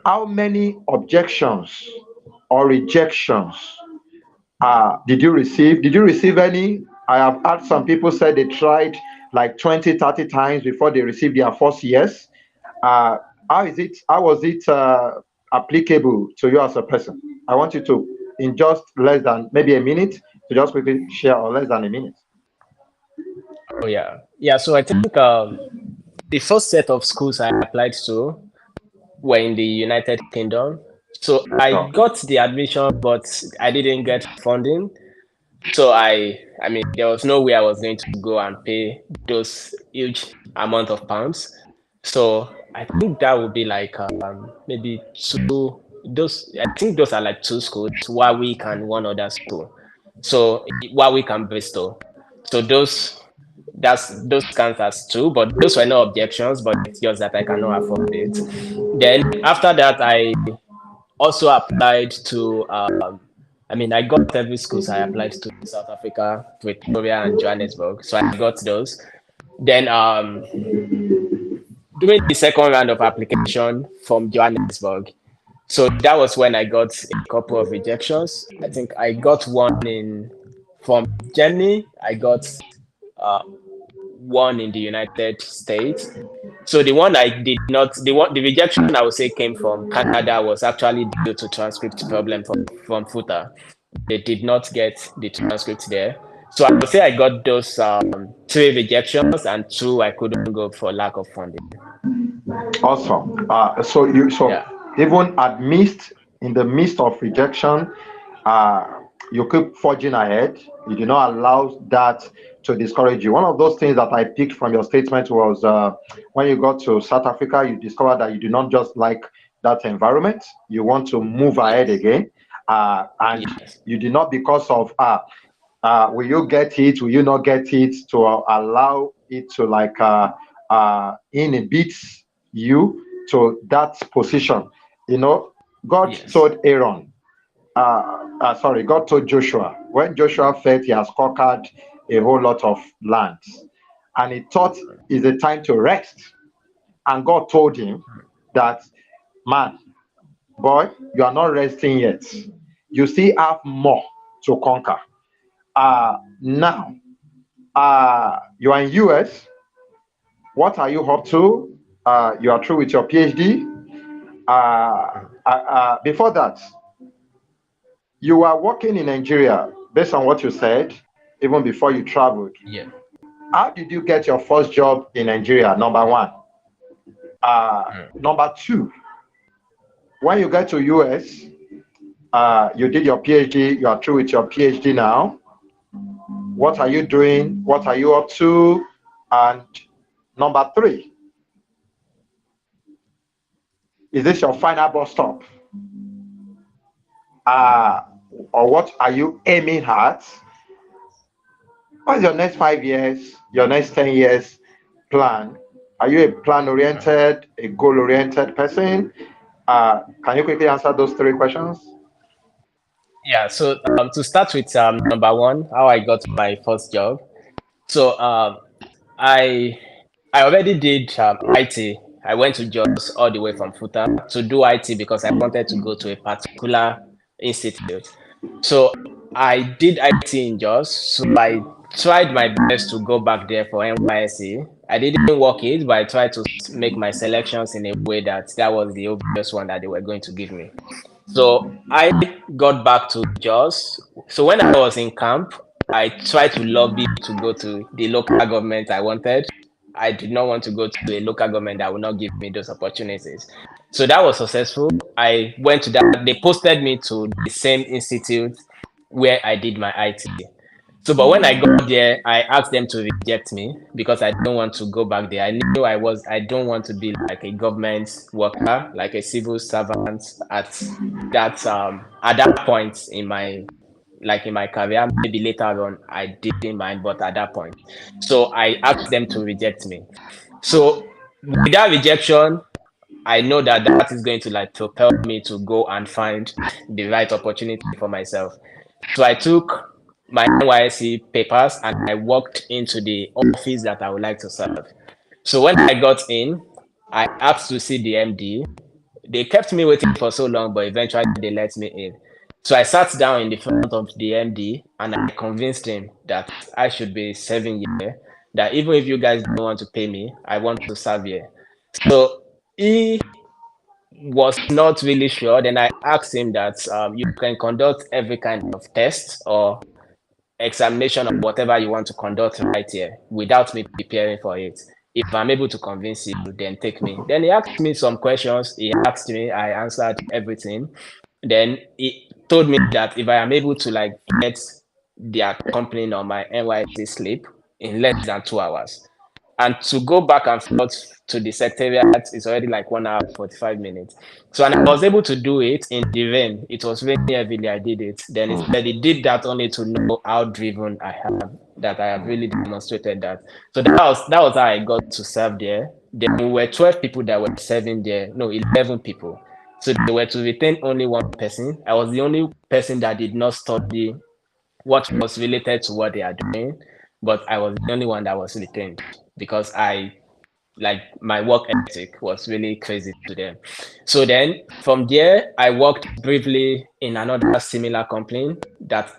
how many objections or rejections did you receive? Did you receive any? I have heard some people say they tried like 20, 30 times before they received their first yes. Uh, how was it applicable to you as a person? I want you to, in just less than maybe a minute, to just quickly share, or less than a minute. Oh yeah. Yeah. So I think the first set of schools I applied to were in the United Kingdom. So I Oh, got the admission, but I didn't get funding. So I mean, there was no way I was going to go and pay those huge amount of pounds. So I think that would be like maybe two. Those I think those are like two schools, Warwick and one other school. So Warwick and Bristol. So those counts as two, but those were no objections. But it's just that I cannot afford it. Then after that, I also applied to I mean, I got every schools I applied to in South Africa, Pretoria and Johannesburg. So I got those. Then during the second round of application from Johannesburg, so that was when I got a couple of rejections. I think I got one in from Germany. I got uh, one in the United States. So the one I did not, the rejection I would say came from Canada was actually due to transcript problem from FUTA. They did not get the transcript there. So I would say I got those three rejections and two I couldn't go for lack of funding. awesome. So Yeah. even in the midst of rejection, uh, you keep forging ahead. You do not allow that to discourage you. One of those things that I picked from your statement was, when you got to South Africa, you discovered that you do not just like that environment. You want to move ahead Yes. again, and Yes. you did not, because of will you get it? Will you not get it? To allow it to like inhibit you to that position. You know, God Yes. told Aaron, God told Joshua, when Joshua felt he has conquered a whole lot of land, and he thought it's a time to rest. And God told him that, man, boy, you are not resting yet. You still have more to conquer. Now, you are in US. What are you up to? You are through with your PhD. Before that, you are working in Nigeria, based on what you said. even before you traveled. Yeah. How did you get your first job in Nigeria? Number one. Number two, when you get to US, you did your PhD, you are through with your PhD now. What are you doing? What are you up to? And number three, is this your final bus stop? Or what are you aiming at? What's your next 5 years, your next 10 years plan? Are you a plan-oriented, a goal-oriented person? Can you quickly answer those three questions? Yeah. So to start with, number one, how I got my first job. So I I already did IT. I went to Jos all the way from Futa to do IT because I wanted to go to a particular institute. So I did IT in Jos. So I tried my best to go back there for NYSC. I didn't work it, but I tried to make my selections in a way that that was the obvious one that they were going to give me. So I got back to Jos. So when I was in camp, I tried to lobby to go to the local government I wanted. I did not want to go to a local government that would not give me those opportunities. So that was successful. I went to that. They posted me to the same institute where I did my IT. So, but when I got there, I asked them to reject me because I don't want to go back there. I knew I don't want to be like a government worker, like a civil servant at that point in my in my career. Maybe later on I didn't mind, but at that point. So I asked them to reject me. So with that rejection, I know that that is going to like propel me to go and find the right opportunity for myself. So I took my NYSC papers and I walked into the office that I would like to serve. So when I got in, I asked to see the MD. They kept me waiting for so long, but eventually they let me in. So I sat down in the front of the MD and I convinced him that I should be serving here, that even if you guys don't want to pay me, I want to serve here. So he was not really sure. Then I asked him that you can conduct every kind of test or examination of whatever you want to conduct right here without me preparing for it. If I'm able to convince you, then take me. Then he asked me some questions. He asked me, I answered everything. Then he told me that if I am able to like get their company on my NYC slip in less than 2 hours, and to go back and forth to the secretariat is already like 1 hour 45 minutes. So and I was able to do it in the rain. It was raining heavily. I did it. Then he said he did that only to know how driven I am, that I have really demonstrated that. So that was how I got to serve there. Then we were 12 people that were serving there. No, 11 people. So they were to retain only one person. I was the only person that did not study what was related to what they are doing, but I was the only one that was retained because I like my work ethic was really crazy to them. So then from there, I worked briefly in another similar company that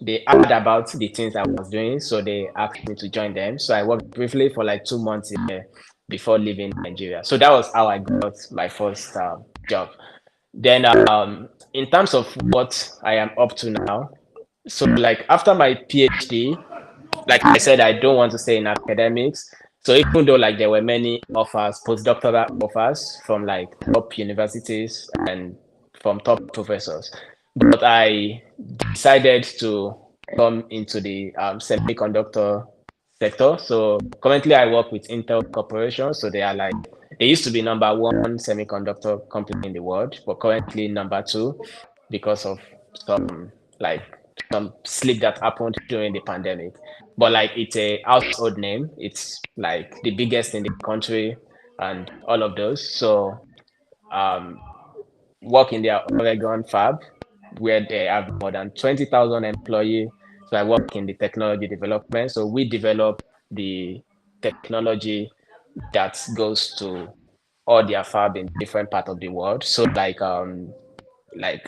they heard about the things I was doing. So they asked me to join them. So I worked briefly for like 2 months here before leaving Nigeria. So that was how I got my first job. Then in terms of what I am up to now, so like after my PhD, like I said, I don't want to stay in academics. So even though like there were many offers, postdoctoral offers from like top universities and from top professors, but I decided to come into the semiconductor sector. So currently I work with Intel Corporation. So they used to be number one semiconductor company in the world, but currently number two because of some like some slip that happened during the pandemic. But like it's a household name. It's like the biggest in the country and all of those. So um work in their Oregon fab where they have more than 20,000 employees. So I work in the technology development. So we develop the technology that goes to all their fab in different part of the world. So like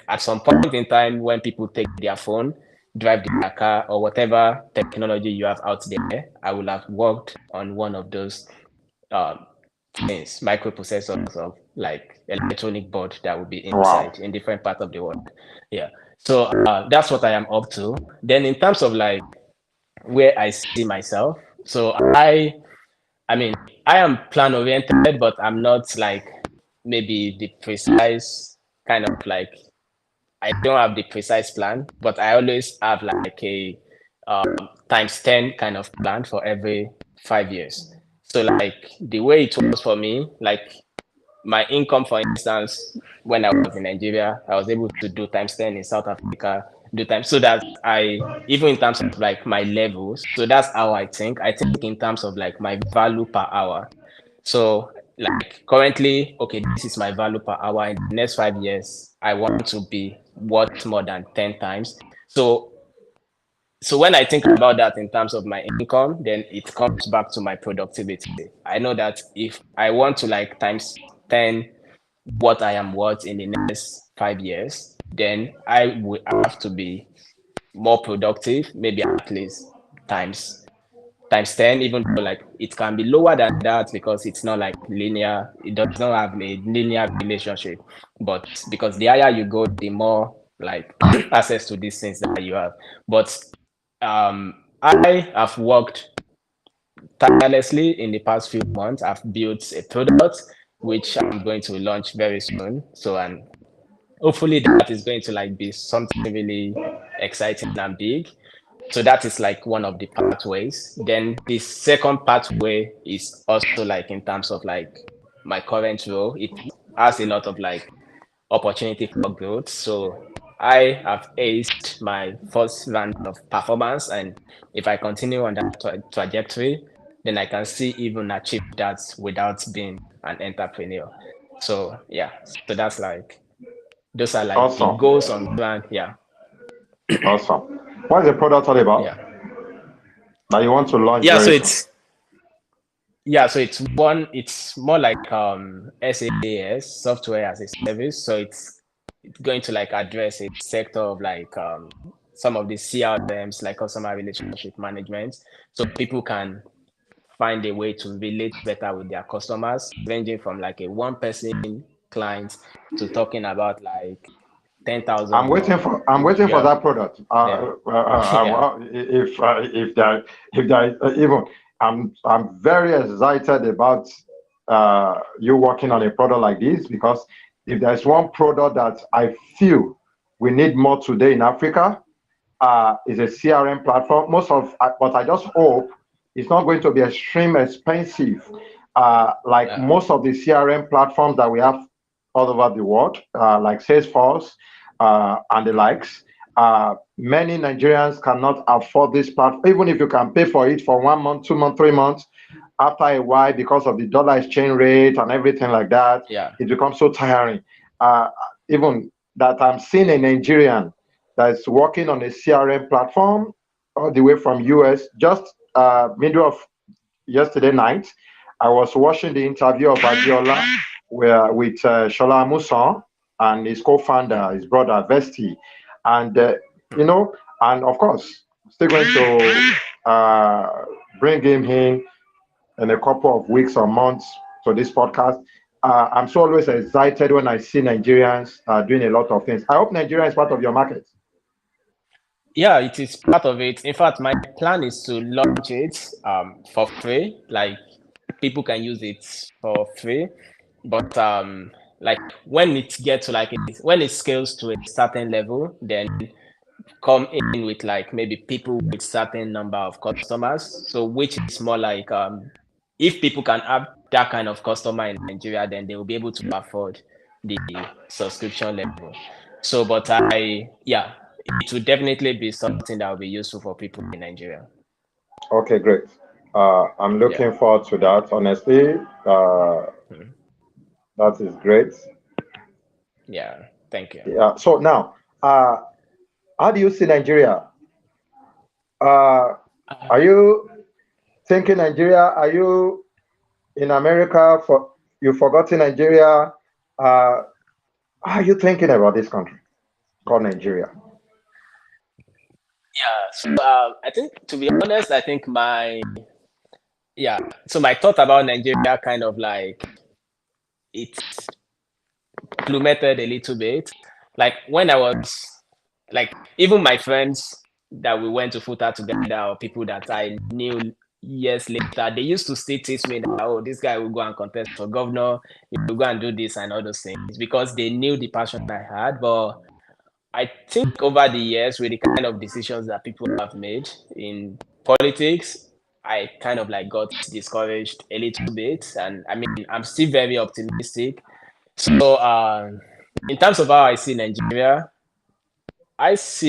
at some point in time when people take their phone, drive their car or whatever technology you have out there, I will have worked on one of those um, things, microprocessors of like electronic board that will be Wow. inside in different parts of the world. Yeah. So that's what I am up to. Then in terms of like where I see myself. So I mean, I am plan oriented, but I'm not like maybe the precise kind of like, I don't have the precise plan, but I always have like a times 10 kind of plan for every 5 years. So like the way it was for me, like my income, for instance, when I was in Nigeria, I was able to do times 10 in South Africa, do times so that even in terms of like my levels, so that's how I think. I think in terms of like my value per hour. So like currently, okay, this is my value per hour. In the next 5 years, I want to be worth more than 10 times. So when I think about that in terms of my income, then it comes back to my productivity. I know that if I want to like times 10 what I am worth in the next 5 years, then I will have to be more productive, maybe at least times times 10, even though like it can be lower than that because it's not like linear, it does not have a linear relationship. But because the higher you go, the more like access to these things that you have. But I have worked tirelessly in the past few months. I've built a product which I'm going to launch very soon. So, and hopefully that is going to like be something really exciting and big. So that is like one of the pathways. Then the second pathway is also like in terms of like my current role, it has a lot of like opportunity for growth. So I have aced my first round of performance, and if I continue on that trajectory, then I can see even achieve that without being an entrepreneur. So yeah, so that's like those are like the Awesome. goals on ground. Yeah, Awesome. What is the product all about yeah, that you want to launch yeah. So very soon? it's Yeah, so it's more like SaaS, software as a service. So it's going to like address a sector of like some of the CRMs, like customer relationship management. So people can find a way to relate better with their customers, ranging from like a one person client to talking about like 10,000 or I'm waiting for yeah, that product. yeah, yeah, If there even I'm very excited about you working on a product like this, because if there's one product that I feel we need more today in Africa, is a CRM platform. But I just hope it's not going to be extreme expensive, like uh, most of the CRM platforms that we have all over the world, like Salesforce and the likes. Many Nigerians cannot afford this platform, even if you can pay for it for 1 month, 2 months, 3 months. After a while, because of the dollar exchange rate and everything like that, yeah, it becomes so tiring. Uh, Even that I'm seeing a Nigerian that's working on a CRM platform all the way from US. Just middle of yesterday night, I was watching the interview of Adiola with Shola Muson and his co-founder, his brother Vesti, and you know, and of course, still going to bring him in a couple of weeks or months to this podcast. I'm so always excited when I see Nigerians doing a lot of things. I hope Nigeria is part of your market. yeah, it is part of it. In fact, my plan is to launch it for free. Like people can use it for free, but like when it gets to like when it scales to a certain level, then come in with like maybe people with certain number of customers. So which is more like if people can have that kind of customer in Nigeria, then they will be able to afford the subscription level. So, but yeah, it will definitely be something that will be useful for people in Nigeria. Okay, great. I'm Yeah. looking forward to that. Honestly, Mhm. that is great. Yeah. Thank you. Yeah. So now, how do you see Nigeria? Uh, are you thinking Nigeria? Are you in America? For you forgotten Nigeria? How are you thinking about this country called Nigeria? Yeah. So I think, to be honest, I think yeah. So my thought about Nigeria kind of like it plummeted a little bit. Like when I was like even my friends that we went to FUTA together or people that I knew years later, they used to still teach me that, oh, this guy will go and contest for governor, he will go and do this and all those things because they knew the passion I had. But I think over the years, with the kind of decisions that people have made in politics, I kind of like got discouraged a little bit. And I mean, I'm still very optimistic. So, in terms of how I see Nigeria as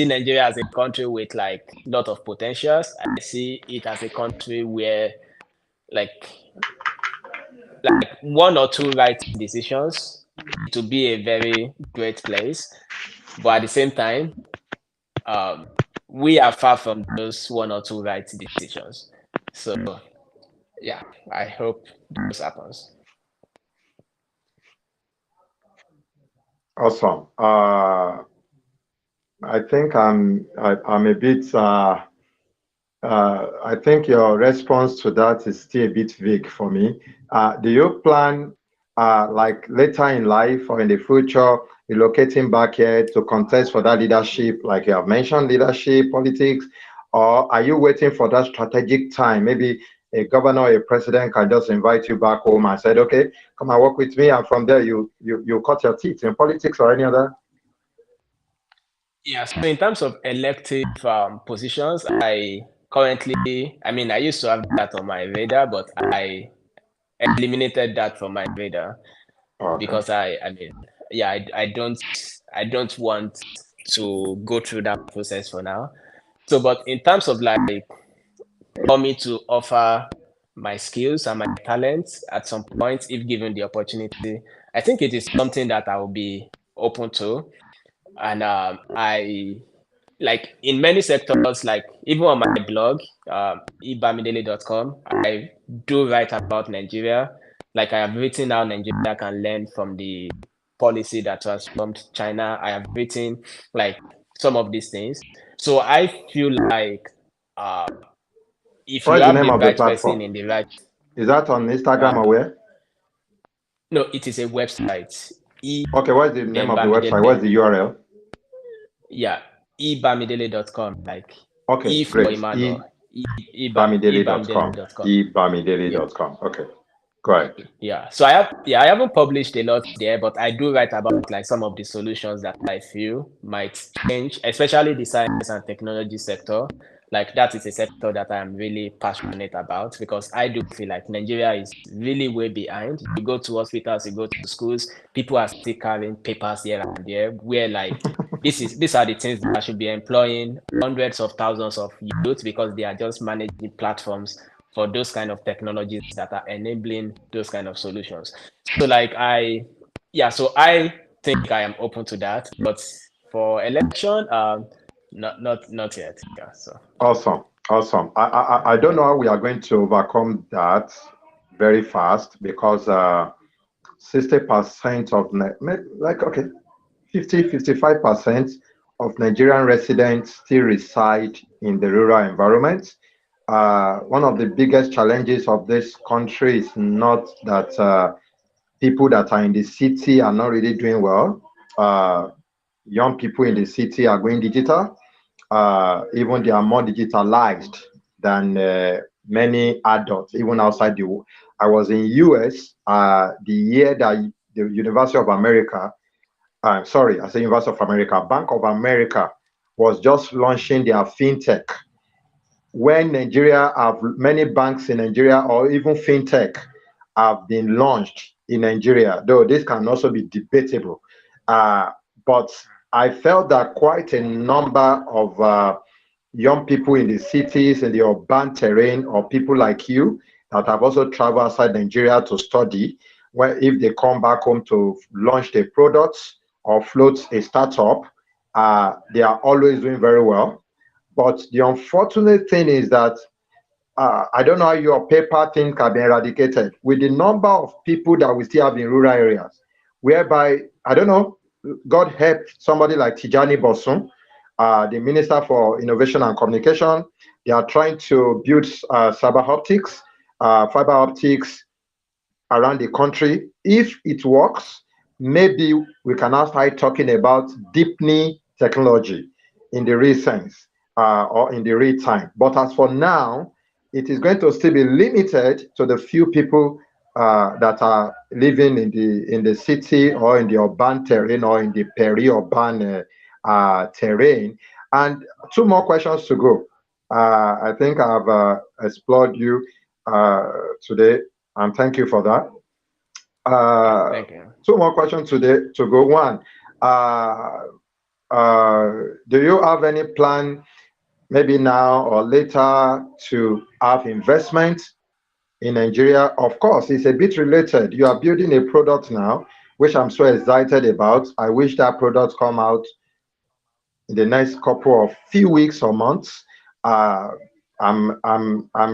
a country with like a lot of potentials. I see it as a country where like one or two right decisions, it will be a very great place. But at the same time, um, we are far from those one or two right decisions. So yeah, I hope this happens. Awesome. I think I'm a bit. I think your response to that is still a bit vague for me. Do you plan, like later in life or in the future, relocating back here to contest for that leadership, like you have mentioned, leadership, politics, or are you waiting for that strategic time? Maybe a governor or a president can just invite you back home and said, okay, come and work with me, and from there you cut your teeth in politics or any other. Yeah, so in terms of elective positions, I mean, I used to have that on my radar, but I eliminated that from my radar Okay. because I mean, yeah, I don't want to go through that process for now. So, but in terms of like for me to offer my skills and my talents at some point, if given the opportunity, I think it is something that I will be open to. And I like in many sectors, like even on my blog, ebamidele.com, I do write about Nigeria. Like I have written how Nigeria can learn from the policy that transformed China. I have written like some of these things. So I feel like uh, if you What's the have name the of the right person platform? in the right, Is that on Instagram uh, or where? no, it is a website. Okay, what's the name of the website? Bamidele, What's the URL? yeah, ebamidele.com, like Okay, E for great. Emmanuel, Ebamidele.com. ebamidele.com. Yeah. Ebamidele.com. Okay, go ahead. Yeah. So I haven't published a lot there, but I do write about like some of the solutions that I feel might change, especially the science and technology sector. Like that is a sector that I'm really passionate about because I do feel like Nigeria is really way behind. You go to hospitals, you go to schools, people are still carrying papers here and there. Where like these are the things that should be employing hundreds of thousands of youth because they are just managing platforms for those kind of technologies that are enabling those kind of solutions. So like so I think I am open to that, but for election, not yet. Yeah. So Awesome. Awesome. I don't know how we are going to overcome that very fast because 60% of, like, okay, 55% of Nigerian residents still reside in the rural environment. One of the biggest challenges of this country is not that people that are in the city are not really doing well. Young people in the city are going digital. Even they are more digitalized than many adults, even outside the. I was in US the year that the University of America, sorry, I say University of America, Bank of America was just launching their fintech. When Nigeria have many banks in Nigeria or even fintech have been launched in Nigeria, though this can also be debatable. But I felt that quite a number of young people in the cities, in the urban terrain, or people like you that have also traveled outside Nigeria to study, where if they come back home to launch their products or float a startup, they are always doing very well. But the unfortunate thing is that I don't know how your paper thing can be eradicated with the number of people that we still have in rural areas, whereby, I don't know, God help somebody like Tijani Bosun, the Minister for Innovation and Communication. They are trying to build fiber optics around the country. If it works, maybe we can now start talking about deepening technology in the real sense. or in the real time. But as for now, it is going to still be limited to the few people that are living in the city or in the urban terrain or in the peri-urban terrain. And two more questions to go. I think I've explored you today, and thank you for that. Thank you. Two more questions today to go. One, uh, do you have any plan, maybe now or later, to have investment in Nigeria? Of course, it's a bit related. You are building a product now, which I'm so excited about. I wish that product come out in the next couple of few weeks or months. Uh, I'm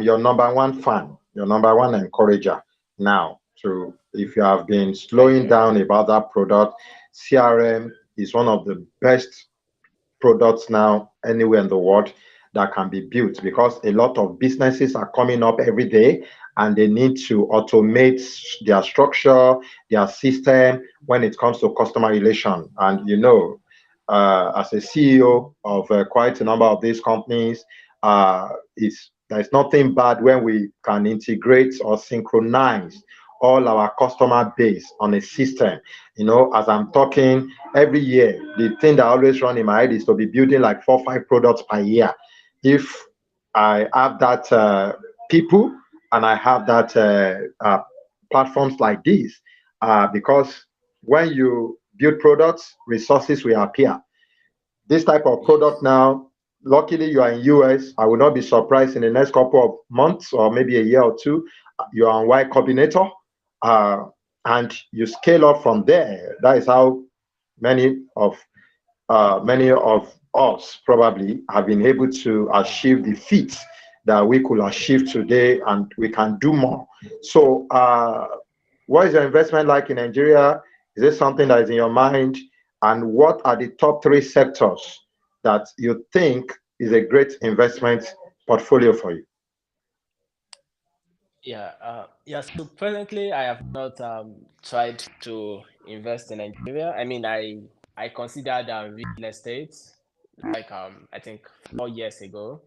your number one fan, your number one encourager now. To if you have been Thank slowing you. down about that product, CRM is one of the best products now anywhere in the world that can be built, because a lot of businesses are coming up every day and they need to automate their structure, their system when it comes to customer relation. And as a CEO of quite a number of these companies, there's nothing bad when we can integrate or synchronize all our customer base on a system. As I'm talking, every year, the thing that always run in my head is to be building like 4 or 5 products per year. If I have that people and I have that platforms like this, because when you build products, resources will appear. This type of product Yes. now, luckily you are in US. I will not be surprised in the next couple of months or maybe a year or two, you are on Y Combinator, uh, and you scale up from there. That is how many of many of us probably have been able to achieve the feats that we could achieve today, and we can do more. So, what is your investment like in Nigeria? Is it something that is in your mind? And what are the top 3 sectors that you think is a great investment portfolio for you? Yeah. So presently, I have not tried to invest in Nigeria. I mean, I considered real estate like I think 4 years ago,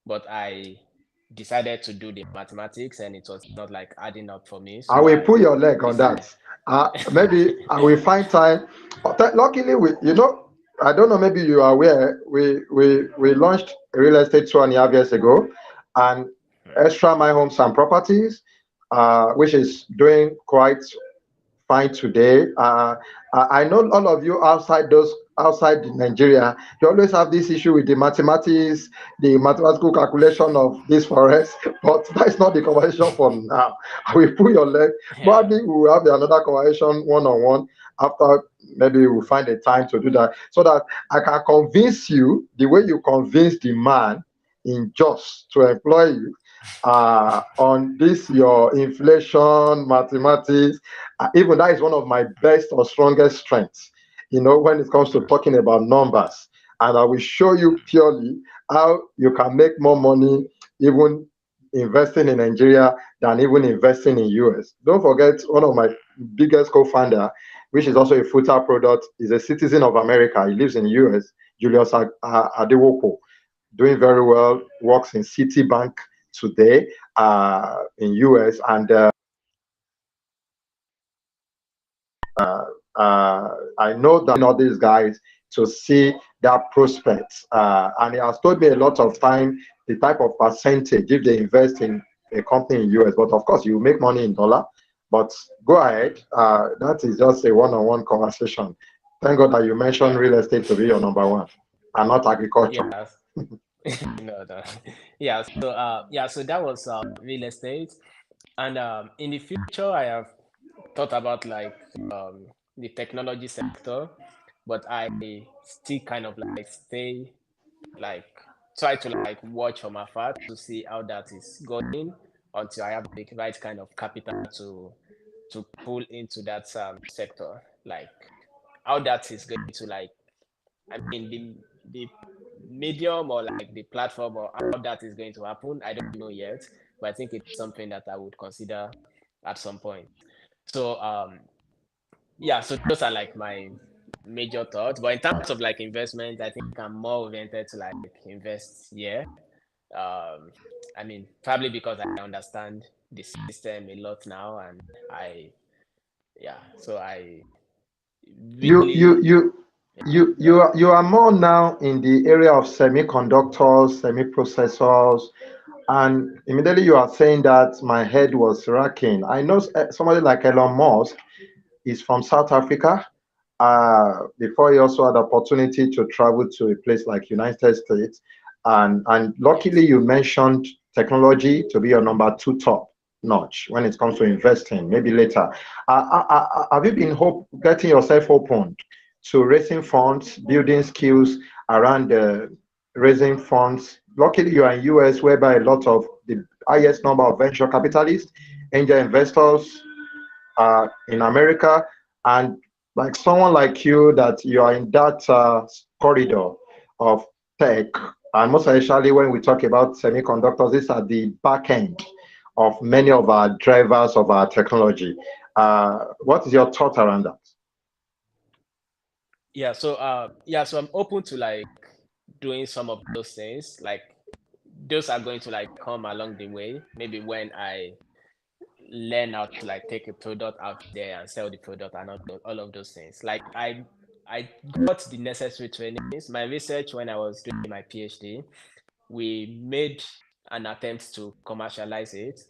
but I decided to do the mathematics and it was not like adding up for me. I So will pull I your leg on decided. that. Maybe I will find time. Luckily, I don't know. Maybe you are aware. We launched real estate 2.5 years ago, and Extra My Homes and Properties, which is doing quite fine today. I know all of you outside Nigeria, you always have this issue with the mathematical calculation of this forest, but that's not the conversation for now. I will pull your leg. Yeah. Probably we will have another conversation one on one after. Maybe we'll find a time to do that so that I can convince you the way you convince the man in just to employ you on this your inflation mathematics. Even that is one of my best or strongest strengths, when it comes to talking about numbers. And I will show you purely how you can make more money even investing in Nigeria than even investing in US. Don't forget, one of my biggest co-founder, which is also a Futa product, is a citizen of America. He lives in US, Julius Adewopo, doing very well, works in Citibank today in US, and I know that all these guys to see that prospect, and he has told me a lot of time the type of percentage if they invest in a company in US. But of course, you make money in dollar. But go ahead. That is just a one-on-one conversation. Thank God that you mentioned Yeah. real estate to be your number one, and not agriculture. Yeah. No. So that was real estate. And in the future, I have thought about like the technology sector, but I still kind of like stay like try to like watch from afar to see how that is going until I have the right kind of capital to pull into that sector. Like how that is going to like I mean the medium or like the platform or how that is going to happen, I don't know yet, but I think it's something that I would consider at some point. So so those are like my major thought. But in terms of like investment, I think I'm more oriented to like invest here. I mean, probably because I understand the system a lot now, and so I You you really, you you are more now in the area of semiconductors, semi-processors, and immediately you are saying that my head was racking. I know somebody like Elon Musk is from South Africa. Before he also had the opportunity to travel to a place like United States, and luckily yes. you mentioned technology to be your number two top notch when it comes to investing. Maybe later, have you been getting yourself opened to raising funds, building skills around raising funds? Luckily, you are in US, whereby a lot of the highest number of venture capitalists, angel investors in America, and like someone like you, that you are in that corridor of tech, and most especially when we talk about semiconductors, these are the back end of many of our drivers of our technology. What is your thought around that? So I'm open to like doing some of those things. Like those are going to like come along the way. Maybe when I learn how to like take a product out there and sell the product and all of those things. Like I got the necessary trainings. My research when I was doing my PhD, we made an attempt to commercialize it.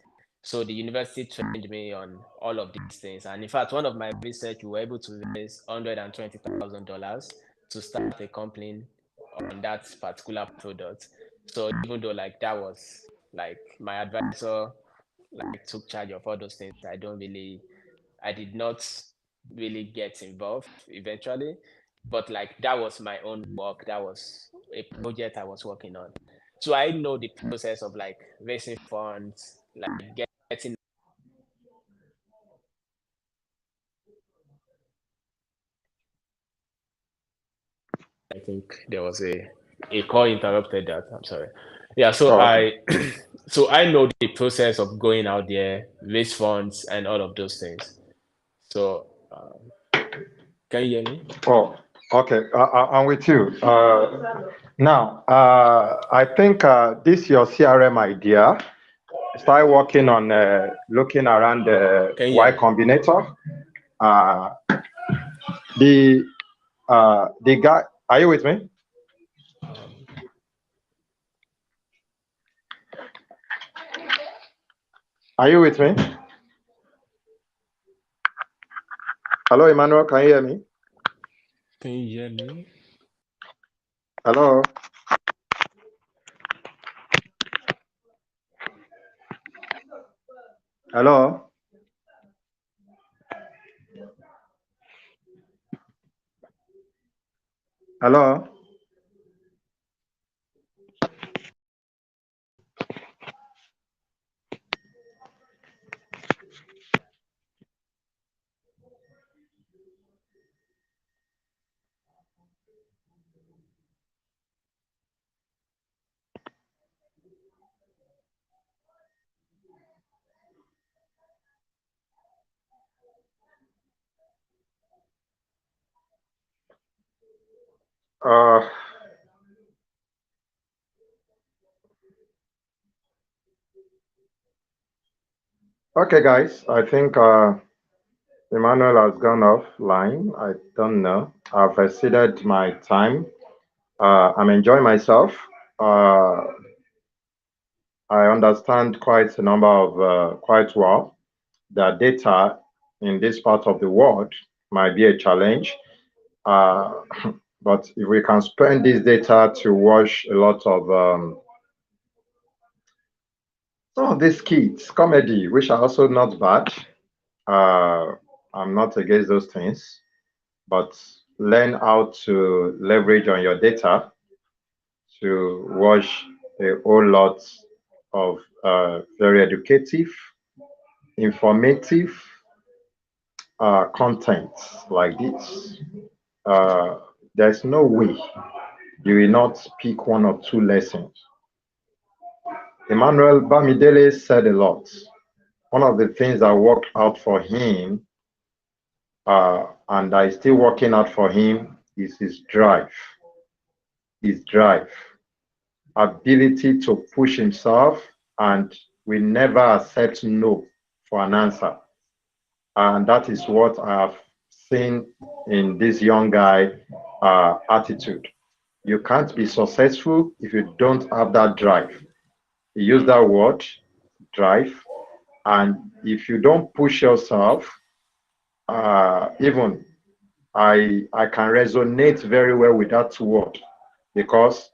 So the university trained me on all of these things. And in fact, one of my research, we were able to raise $120,000 to start a company on that particular product. So even though like that was like my advisor like took charge of all those things, I did not really get involved eventually. But like that was my own work. That was a project I was working on. So I know the process of like raising funds, like getting. I think there was a call interrupted that. I'm sorry. Yeah, so Oh, okay. so I know the process of going out there, raise funds, and all of those things. So can you hear me? Oh, okay. I'm with you. Now, I think this your CRM idea. Start working on looking around the Can you hear Y me? Combinator. Uh, the guy. Are you with me? Um, Are you with me? Hello, Emmanuel. Can you hear me? can you hear me? Hello. Hello. Hello. Uh, okay, guys. I think Emmanuel has gone offline. I don't know. I've exceeded my time. I'm enjoying myself. Uh, I understand quite a number of quite well. The data in this part of the world might be a challenge, uh, but if we can spend this data to watch a lot of some of these kids comedy, which are also not bad. Uh, I'm not against those things, but learn how to leverage on your data to watch a whole lot of very educative, informative content like this. Uh, there's no way you will not pick one or two lessons. Emmanuel Bamidele said a lot. One of the things that worked out for him and that is still working out for him is his drive, ability to push himself, and will never accept no for an answer. And that is what I have seen in this young guy attitude. You can't be successful if you don't have that drive. He used that word, drive. And if you don't push yourself, even I can resonate very well with that word, because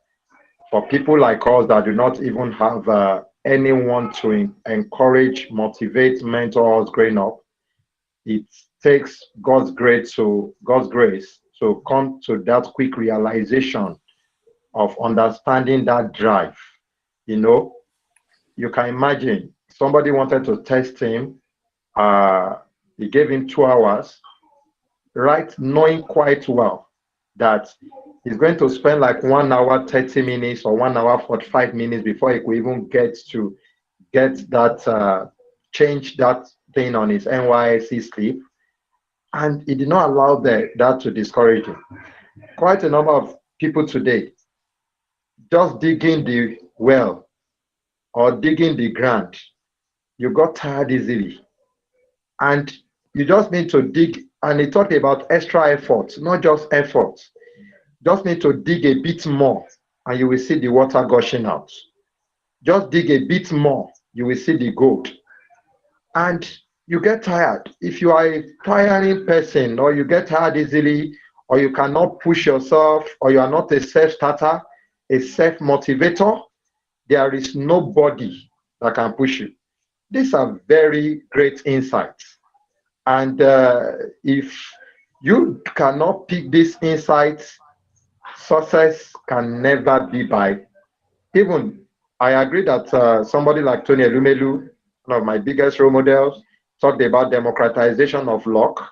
for people like us that do not even have anyone to encourage, motivate, mentor us growing up, it takes God's grace to come to that quick realization of understanding that drive. You know, you can imagine somebody wanted to test him. Uh, he gave him 2 hours, right? Knowing quite well that he's going to spend like 1 hour, 30 minutes or 1 hour, 45 minutes before he could even get that, change that thing on his NYSC slip. And he did not allow that to discourage him. Quite a number of people today just digging the well or digging the ground, you got tired easily. And you just need to dig. And he talked about extra effort, not just effort. Just need to dig a bit more and you will see the water gushing out. Just dig a bit more, you will see the gold. And you get tired. If you are a tiring person or you get tired easily or you cannot push yourself or you are not a self-starter, a self-motivator, there is nobody that can push you. These are very great insights. And if you cannot pick these insights, success can never be by. Even I agree that somebody like Tony Elumelu, one of my biggest role models, talked about democratization of luck.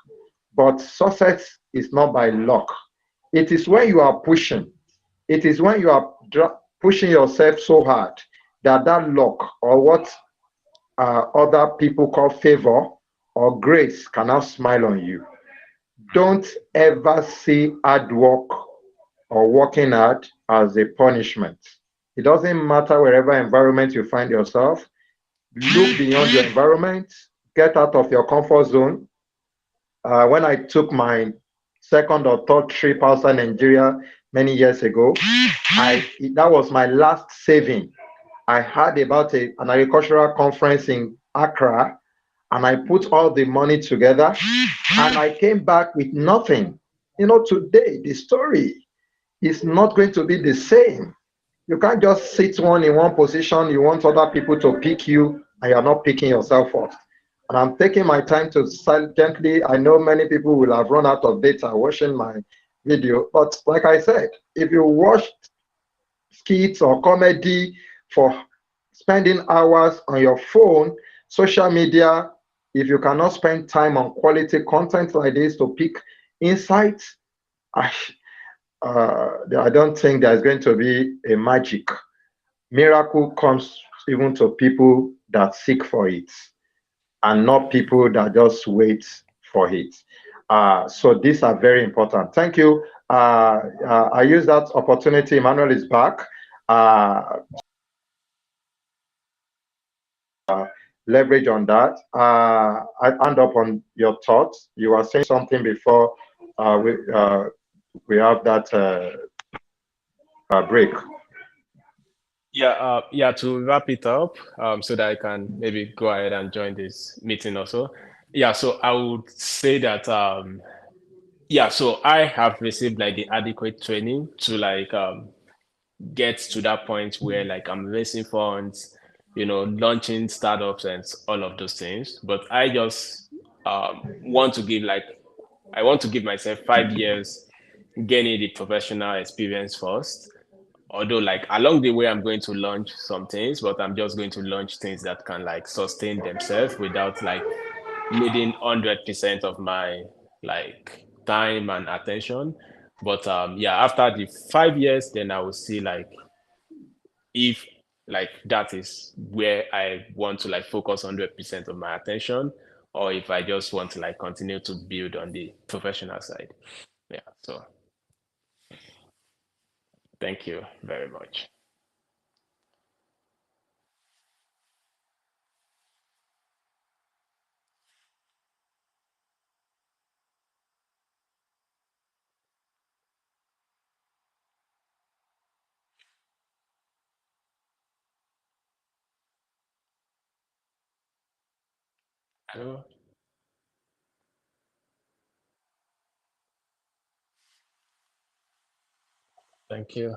But success is not by luck. It is when you are pushing. It is when you are pushing yourself so hard that that luck or what other people call favor or grace cannot smile on you. Don't ever see hard work or working hard as a punishment. It doesn't matter wherever environment you find yourself. Look beyond your environment, get out of your comfort zone. When I took my second or third trip outside Nigeria many years ago, that was my last saving. I heard about an agricultural conference in Accra, and I put all the money together, and I came back with nothing. You know, today the story is not going to be the same. You can't just sit one in one position. You want other people to pick you, and you're not picking yourself first. And I'm taking my time to gently. I know many people will have run out of data watching my video, but like I said, if you watch skits or comedy for spending hours on your phone, social media, if you cannot spend time on quality content like this to pick insights, I don't think there's going to be a magic. Miracle comes even to people that seek for it and not people that just wait for it. So these are very important. Thank you. I use that opportunity. Emmanuel is back. Leverage on that. I end up on your thoughts. You were saying something before we have that break. Yeah. To wrap it up, so that I can maybe go ahead and join this meeting also. Yeah. So I would say that, yeah. So I have received like the adequate training to like get to that point where like I'm raising funds, launching startups and all of those things. But I just want to give like I want to give myself 5 years gaining the professional experience first. Although like along the way, I'm going to launch some things, but I'm just going to launch things that can like sustain themselves without like needing 100% of my like time and attention. But yeah, after the 5 years, then I will see like if like that is where I want to like focus 100% of my attention, or if I just want to like continue to build on the professional side. Yeah, so thank you very much. Hello. Thank you.